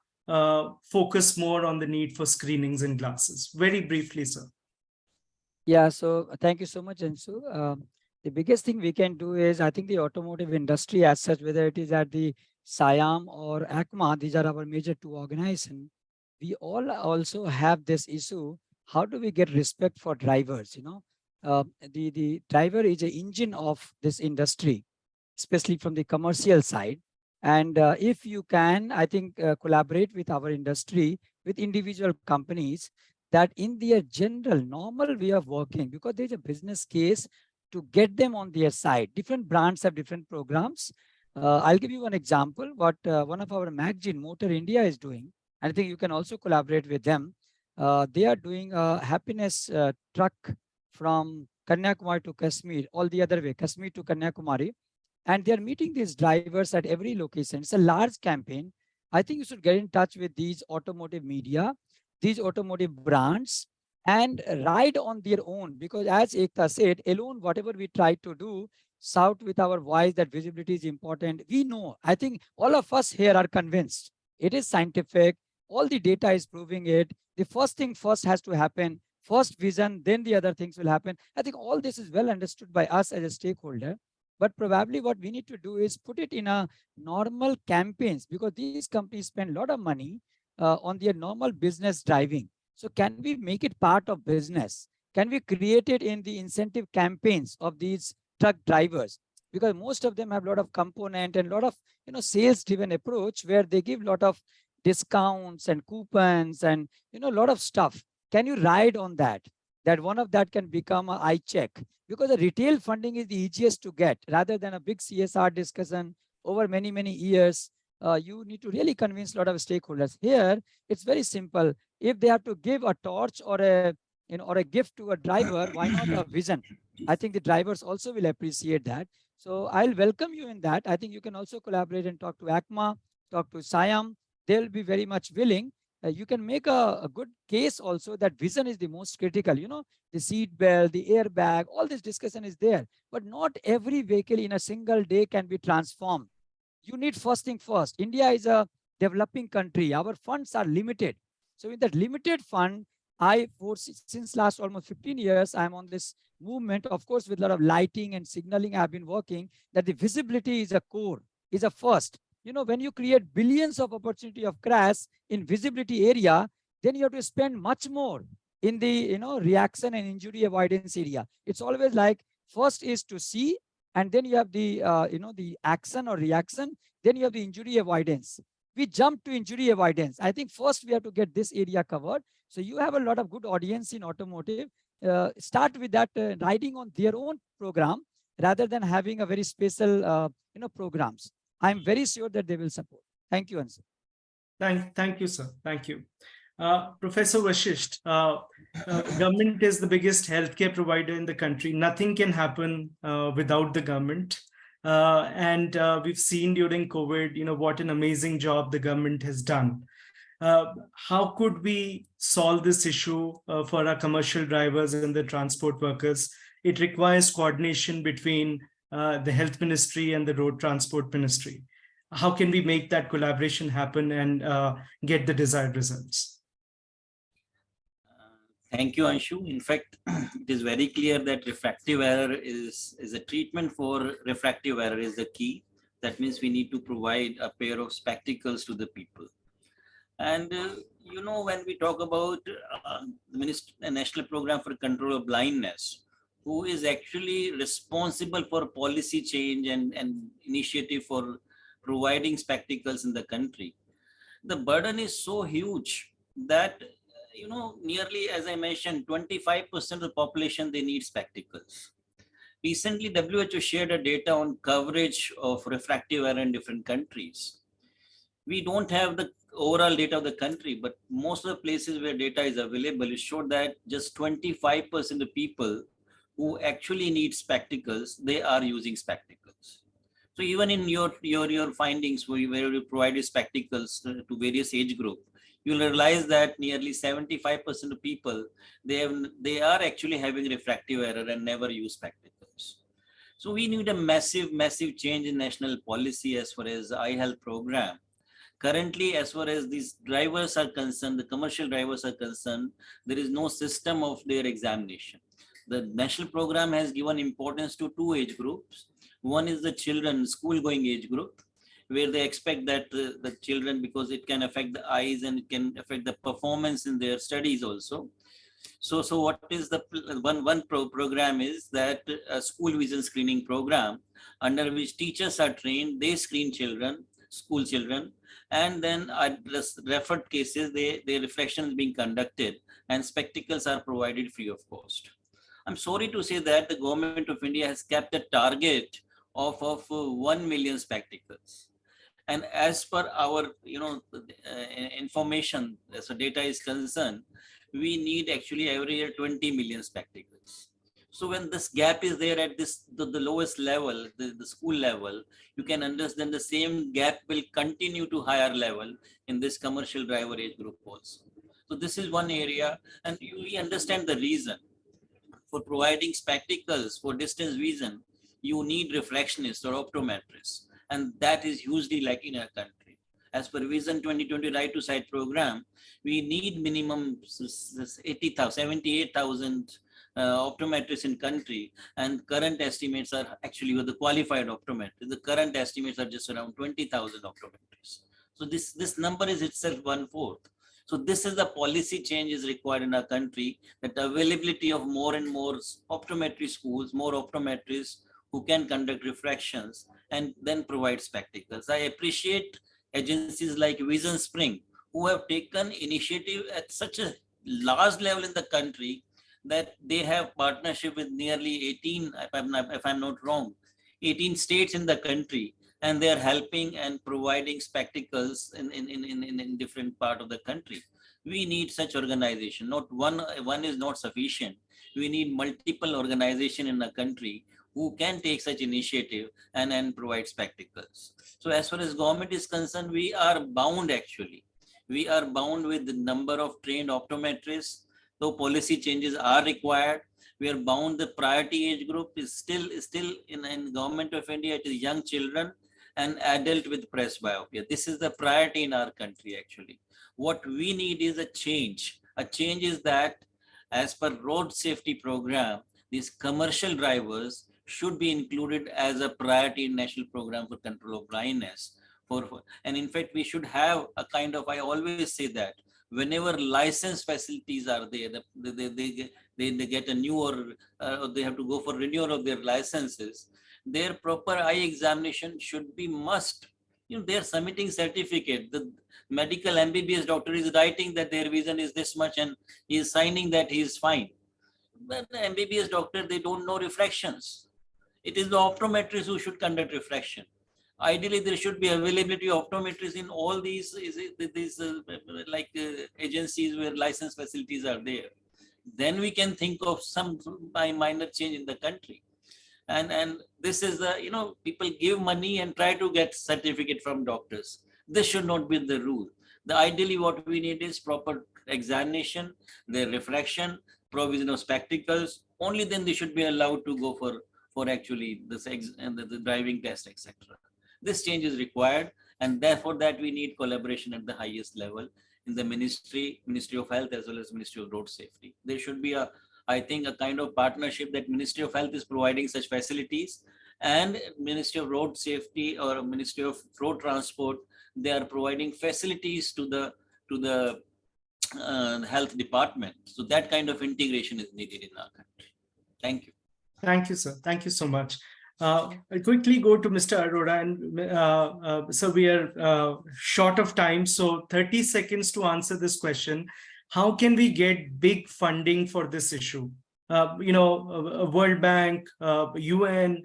focus more on the need for screenings and glasses? Very briefly, sir. Yeah, so thank you so much, Ansu. The biggest thing we can do is, I think the automotive industry as such, whether it is at the SIAM or ACMA, these are our major 2 organizations. We all also have this issue. How do we get respect for drivers? The driver is an engine of this industry, especially from the commercial side. And if you can, I think, collaborate with our industry, with individual companies, that in their general normal way of working, because there's a business case to get them on their side. Different brands have different programs. I'll give you one example, what one of our magazine, Motor India, is doing. I think you can also collaborate with them. They are doing a happiness truck from Kanyakumari to Kashmir, all the other way, Kashmir to Kanyakumari. And they are meeting these drivers at every location. It's a large campaign. I think you should get in touch with these automotive media, these automotive brands, and ride on their own. Because as Ekta said, alone, whatever we try to do, shout with our voice that visibility is important. We know, I think all of us here are convinced. It is scientific. All the data is proving it. The first thing first has to happen. First vision, then the other things will happen. I think all this is well understood by us as a stakeholder. But probably what we need to do is put it in a normal campaigns, because these companies spend a lot of money on their normal business driving. So can we make it part of business? Can we create it in the incentive campaigns of these truck drivers? Because most of them have a lot of component and a lot of sales driven approach, where they give a lot of discounts and coupons and a lot of stuff. Can you ride on that? That one of that can become an eye check, because the retail funding is the easiest to get, rather than a big CSR discussion over many years. You need to really convince a lot of stakeholders. Here, it's very simple. If they have to give a torch or a gift to a driver, why not a vision? I think the drivers also will appreciate that. So I'll welcome you in that. I think you can also collaborate and talk to ACMA, talk to SIAM. They'll be very much willing. You can make a good case also that vision is the most critical. The seat belt, the airbag, all this discussion is there. But not every vehicle in a single day can be transformed. You need first thing first. India is a developing country. Our funds are limited. So in that limited fund, since last almost 15 years, I'm on this movement, of course, with a lot of lighting and signaling I've been working, that the visibility is a core, is a first. When you create billions of opportunity of crash in visibility area, then you have to spend much more in the, reaction and injury avoidance area. It's always like first is to see, and then you have the, the action or reaction, then you have the injury avoidance. We jump to injury avoidance. I think first we have to get this area covered. So you have a lot of good audience in automotive. Start with that, riding on their own program, rather than having a very special, programs. I'm very sure that they will support. Thank you, Ansu. Thank you, sir. Thank you. Professor Vashisht, government is the biggest healthcare provider in the country. Nothing can happen without the government. And we've seen during COVID, what an amazing job the government has done. How could we solve this issue for our commercial drivers and the transport workers? It requires coordination between the health ministry and the road transport ministry. How can we make that collaboration happen and get the desired results? Thank you, Anshu. In fact, it is very clear that refractive error is a treatment for refractive error is the key. That means we need to provide a pair of spectacles to the people. And when we talk about the National Program for Control of Blindness, who is actually responsible for policy change and initiative for providing spectacles in the country, the burden is so huge that nearly, as I mentioned, 25% of the population, they need spectacles. Recently, WHO shared a data on coverage of refractive error in different countries. We don't have the overall data of the country, but most of the places where data is available, it showed that just 25% of people who actually need spectacles, they are using spectacles. So even in your findings where you provided spectacles to various age group, you'll realize that nearly 75% of people, they are actually having refractive error and never use spectacles. So we need a massive change in national policy as far as eye health program. Currently, as far as these drivers are concerned, the commercial drivers are concerned, there is no system of their examination. The national program has given importance to two age groups. One is the children, school-going age group, where they expect that the children, because it can affect the eyes and it can affect the performance in their studies also. So what is the one program is that a school vision screening program under which teachers are trained, they screen children, school children, and then at referred cases, their reflection is being conducted and spectacles are provided free of cost. I'm sorry to say that the government of India has kept a target of 1 million spectacles. And as per our information, as the data is concerned, we need actually every year 20 million spectacles. So when this gap is there at the lowest level, the school level, you can understand the same gap will continue to higher level in this commercial driver age group also. So this is one area, and we understand the reason. For providing spectacles for distance vision, you need refractionists or optometrists, and that is hugely lacking in our country. As per Vision 2020 Right to Sight program, we need minimum 78,000 optometrists in country, and current estimates are actually with the qualified optometrists. The current estimates are just around 20,000 optometrists. So this number is itself 1/4. So this is the policy change is required in our country, that availability of more and more optometry schools, more optometrists who can conduct refractions and then provide spectacles. I appreciate agencies like Vision Spring, who have taken initiative at such a large level in the country that they have partnership with nearly 18, if I'm not wrong, 18 states in the country, and they are helping and providing spectacles in different part of the country. We need such organization. Not one is not sufficient. We need multiple organization in the country who can take such initiative and provide spectacles. So as far as government is concerned, we are bound actually. We are bound with the number of trained optometrists. Though policy changes are required, we are bound. The priority age group is still in government of India. It is young children and adult with presbyopia. This is the priority in our country actually. What we need is a change. A change is that as per road safety program, these commercial drivers should be included as a priority in National Program for Control of Blindness. And in fact, we should have a kind of, I always say that whenever license facilities are there, they get a new or they have to go for renewal of their licenses, their proper eye examination should be must. They are submitting certificate. The medical MBBS doctor is writing that their vision is this much and he is signing that he is fine. But the MBBS doctor, they don't know refractions. It is the optometrist who should conduct refraction. Ideally, there should be availability of optometrists in all these agencies where license facilities are there. Then we can think of some minor change in the country. And this is the, people give money and try to get certificate from doctors. This should not be the rule. Ideally, what we need is proper examination, their refraction, provision of spectacles. Only then they should be allowed to go for actually the driving test, etc. This change is required, and therefore that we need collaboration at the highest level in the Ministry of Health as well as Ministry of Road Safety. There should be I think, a kind of partnership that Ministry of Health is providing such facilities, and Ministry of Road Safety or Ministry of Road Transport, they are providing facilities to the health department. So that kind of integration is needed in our country. Thank you. Thank you, sir. Thank you so much. I'll quickly go to Mr. Arora, and so we are short of time. So 30 seconds to answer this question. How can we get big funding for this issue? World Bank, UN,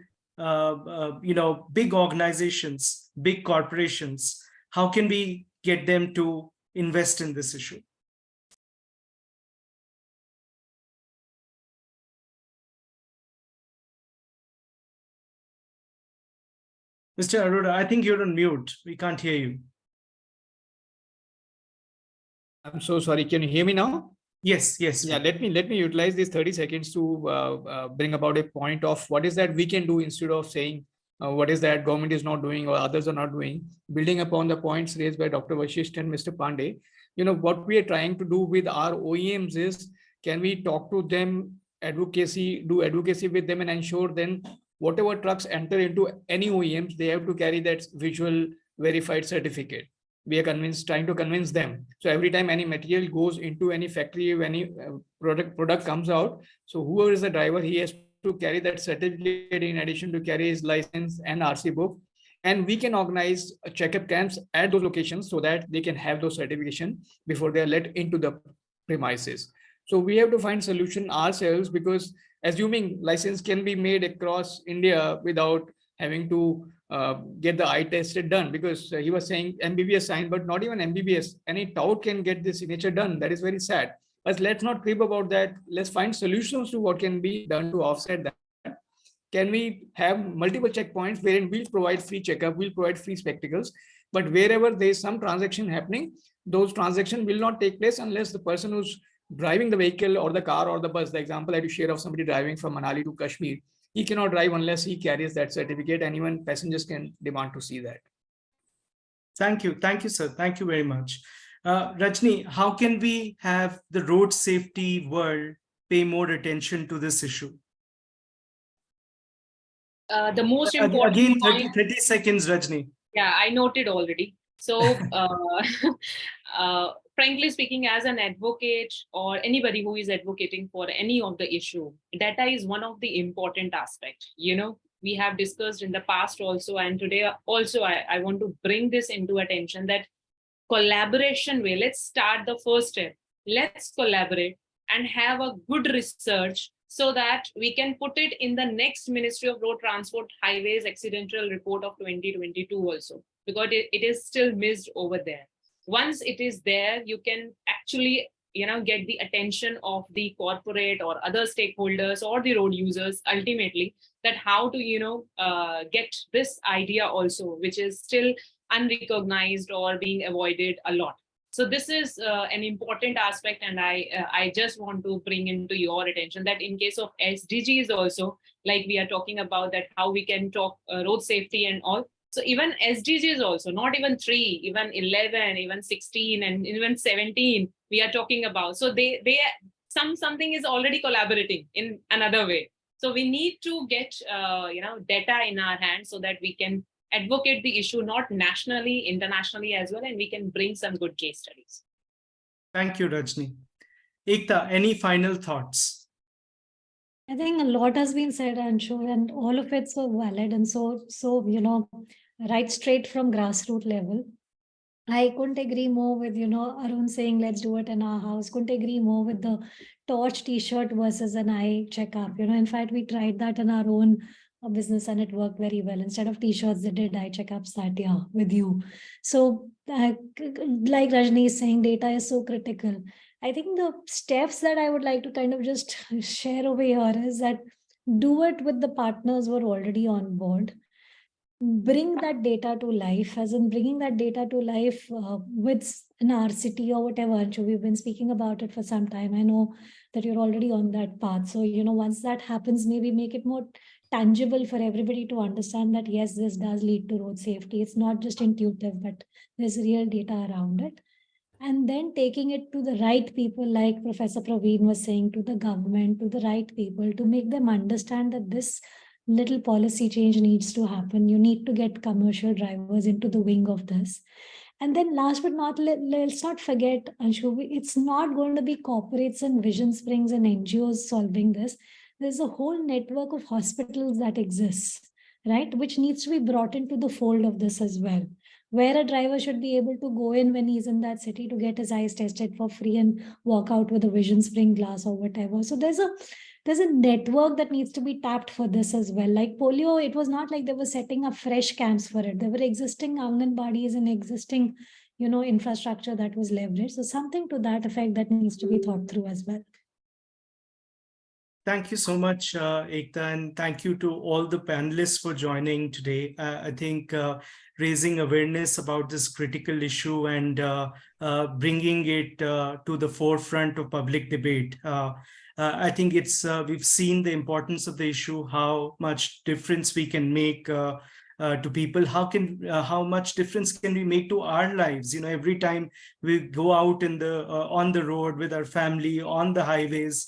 big organizations, big corporations. How can we get them to invest in this issue? Mr. Arora, I think you're on mute. We can't hear you. I'm so sorry. Can you hear me now? Yes. Yeah, let me utilize these 30 seconds to bring about a point of what is that we can do instead of saying what is that government is not doing or others are not doing. Building upon the points raised by Dr. Vashisht and Mr. Pandey, what we are trying to do with our OEMs is, can we talk to them, do advocacy with them, and ensure then whatever trucks enter into any OEMs, they have to carry that visual verified certificate. We are trying to convince them. So every time any material goes into any factory, when any product comes out, so whoever is the driver, he has to carry that certificate in addition to carry his license and RC book. And we can organize checkup camps at those locations so that they can have those certification before they are let into the premises. So we have to find solution ourselves, because assuming license can be made across India without having to get the eye tested done, because he was saying MBBS sign, but not even MBBS, any tout can get the signature done. That is very sad. But let's not crib about that. Let's find solutions to what can be done to offset that. Can we have multiple checkpoints wherein we'll provide free checkup, we'll provide free spectacles, but wherever there is some transaction happening, those transactions will not take place unless the person who's driving the vehicle or the car or the bus, the example I had to share of somebody driving from Manali to Kashmir, he cannot drive unless he carries that certificate, and even passengers can demand to see that. Thank you, sir. Thank you very much. Rajni, how can we have the road safety world pay more attention to this issue? The most important again, 30 point, seconds, Rajni. Yeah, I noted already. So, frankly speaking, as an advocate or anybody who is advocating for any of the issue, data is one of the important aspects. We have discussed in the past also, and today also, I want to bring this into attention, that collaboration way. Let's start the first step. Let's collaborate and have a good research so that we can put it in the next Ministry of Road Transport Highways Accidental Report of 2022 also, because it is still missed over there. Once it is there, you can actually get the attention of the corporate or other stakeholders or the road users ultimately, that how to get this idea also, which is still unrecognized or being avoided a lot. So this is an important aspect, and I just want to bring into your attention that in case of SDGs also, like we are talking about that how we can talk road safety and all. So even SDGs also, not even 3, even 11, even 16, and even 17, we are talking about. So something is already collaborating in another way. So we need to get data in our hands so that we can advocate the issue, not nationally, internationally as well, and we can bring some good case studies. Thank you, Rajni. Ekta, any final thoughts? I think a lot has been said, Anshu, and all of it's so valid and so right straight from grassroots level. I couldn't agree more with, Arun saying, let's do it in our house. Couldn't agree more with the torch t-shirt versus an eye checkup. In fact, we tried that in our own a business and it worked very well. Instead of t-shirts, they did eye checkups that year with you. So like Rajni is saying, data is so critical. I think the steps that I would like to kind of just share over here is that do it with the partners who are already on board. Bring that data to life, as in bringing that data to life with in our city or whatever. And so we've been speaking about it for some time. I know that you're already on that path. So, once that happens, maybe make it more tangible for everybody to understand that, yes, this does lead to road safety. It's not just intuitive, but there's real data around it. And then taking it to the right people, like Professor Praveen was saying, to the government, to the right people, to make them understand that this little policy change needs to happen. You need to get commercial drivers into the wing of this. And then last but not, let's not forget, Anshu, it's not going to be corporates and Vision Springs and NGOs solving this. There's a whole network of hospitals that exists, right? Which needs to be brought into the fold of this as well, where a driver should be able to go in when he's in that city to get his eyes tested for free and walk out with a Vision Spring glass or whatever. So there's a network that needs to be tapped for this as well. Like polio, it was not like they were setting up fresh camps for it. There were existing Anganwadis and existing, infrastructure that was leveraged. So something to that effect that needs to be thought through as well. Thank you so much, Ekta, and thank you to all the panelists for joining today. I think raising awareness about this critical issue and bringing it to the forefront of public debate. I think we've seen the importance of the issue, how much difference we can make to people. How much difference can we make to our lives? Every time we go out on the road with our family, on the highways,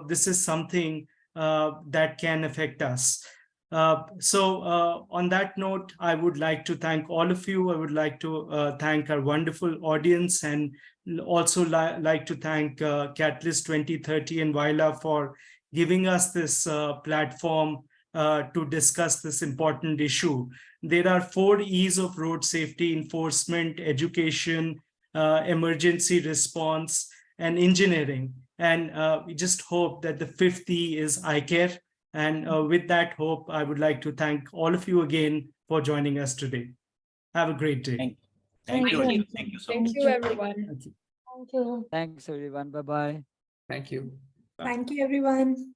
this is something that can affect us. So on that note, I would like to thank all of you. I would like to thank our wonderful audience, and also like to thank Catalyst 2030 and Waila for giving us this platform to discuss this important issue. There are 4 E's of road safety: enforcement, education, emergency response, and engineering. And we just hope that the 5th E is I care. And with that hope, I would like to thank all of you again for joining us today. Have a great day. Thank you. you. Thank you so Thank much. you, everyone. Thank you. Thanks, everyone. Bye-bye. Thank you. Thank you, everyone.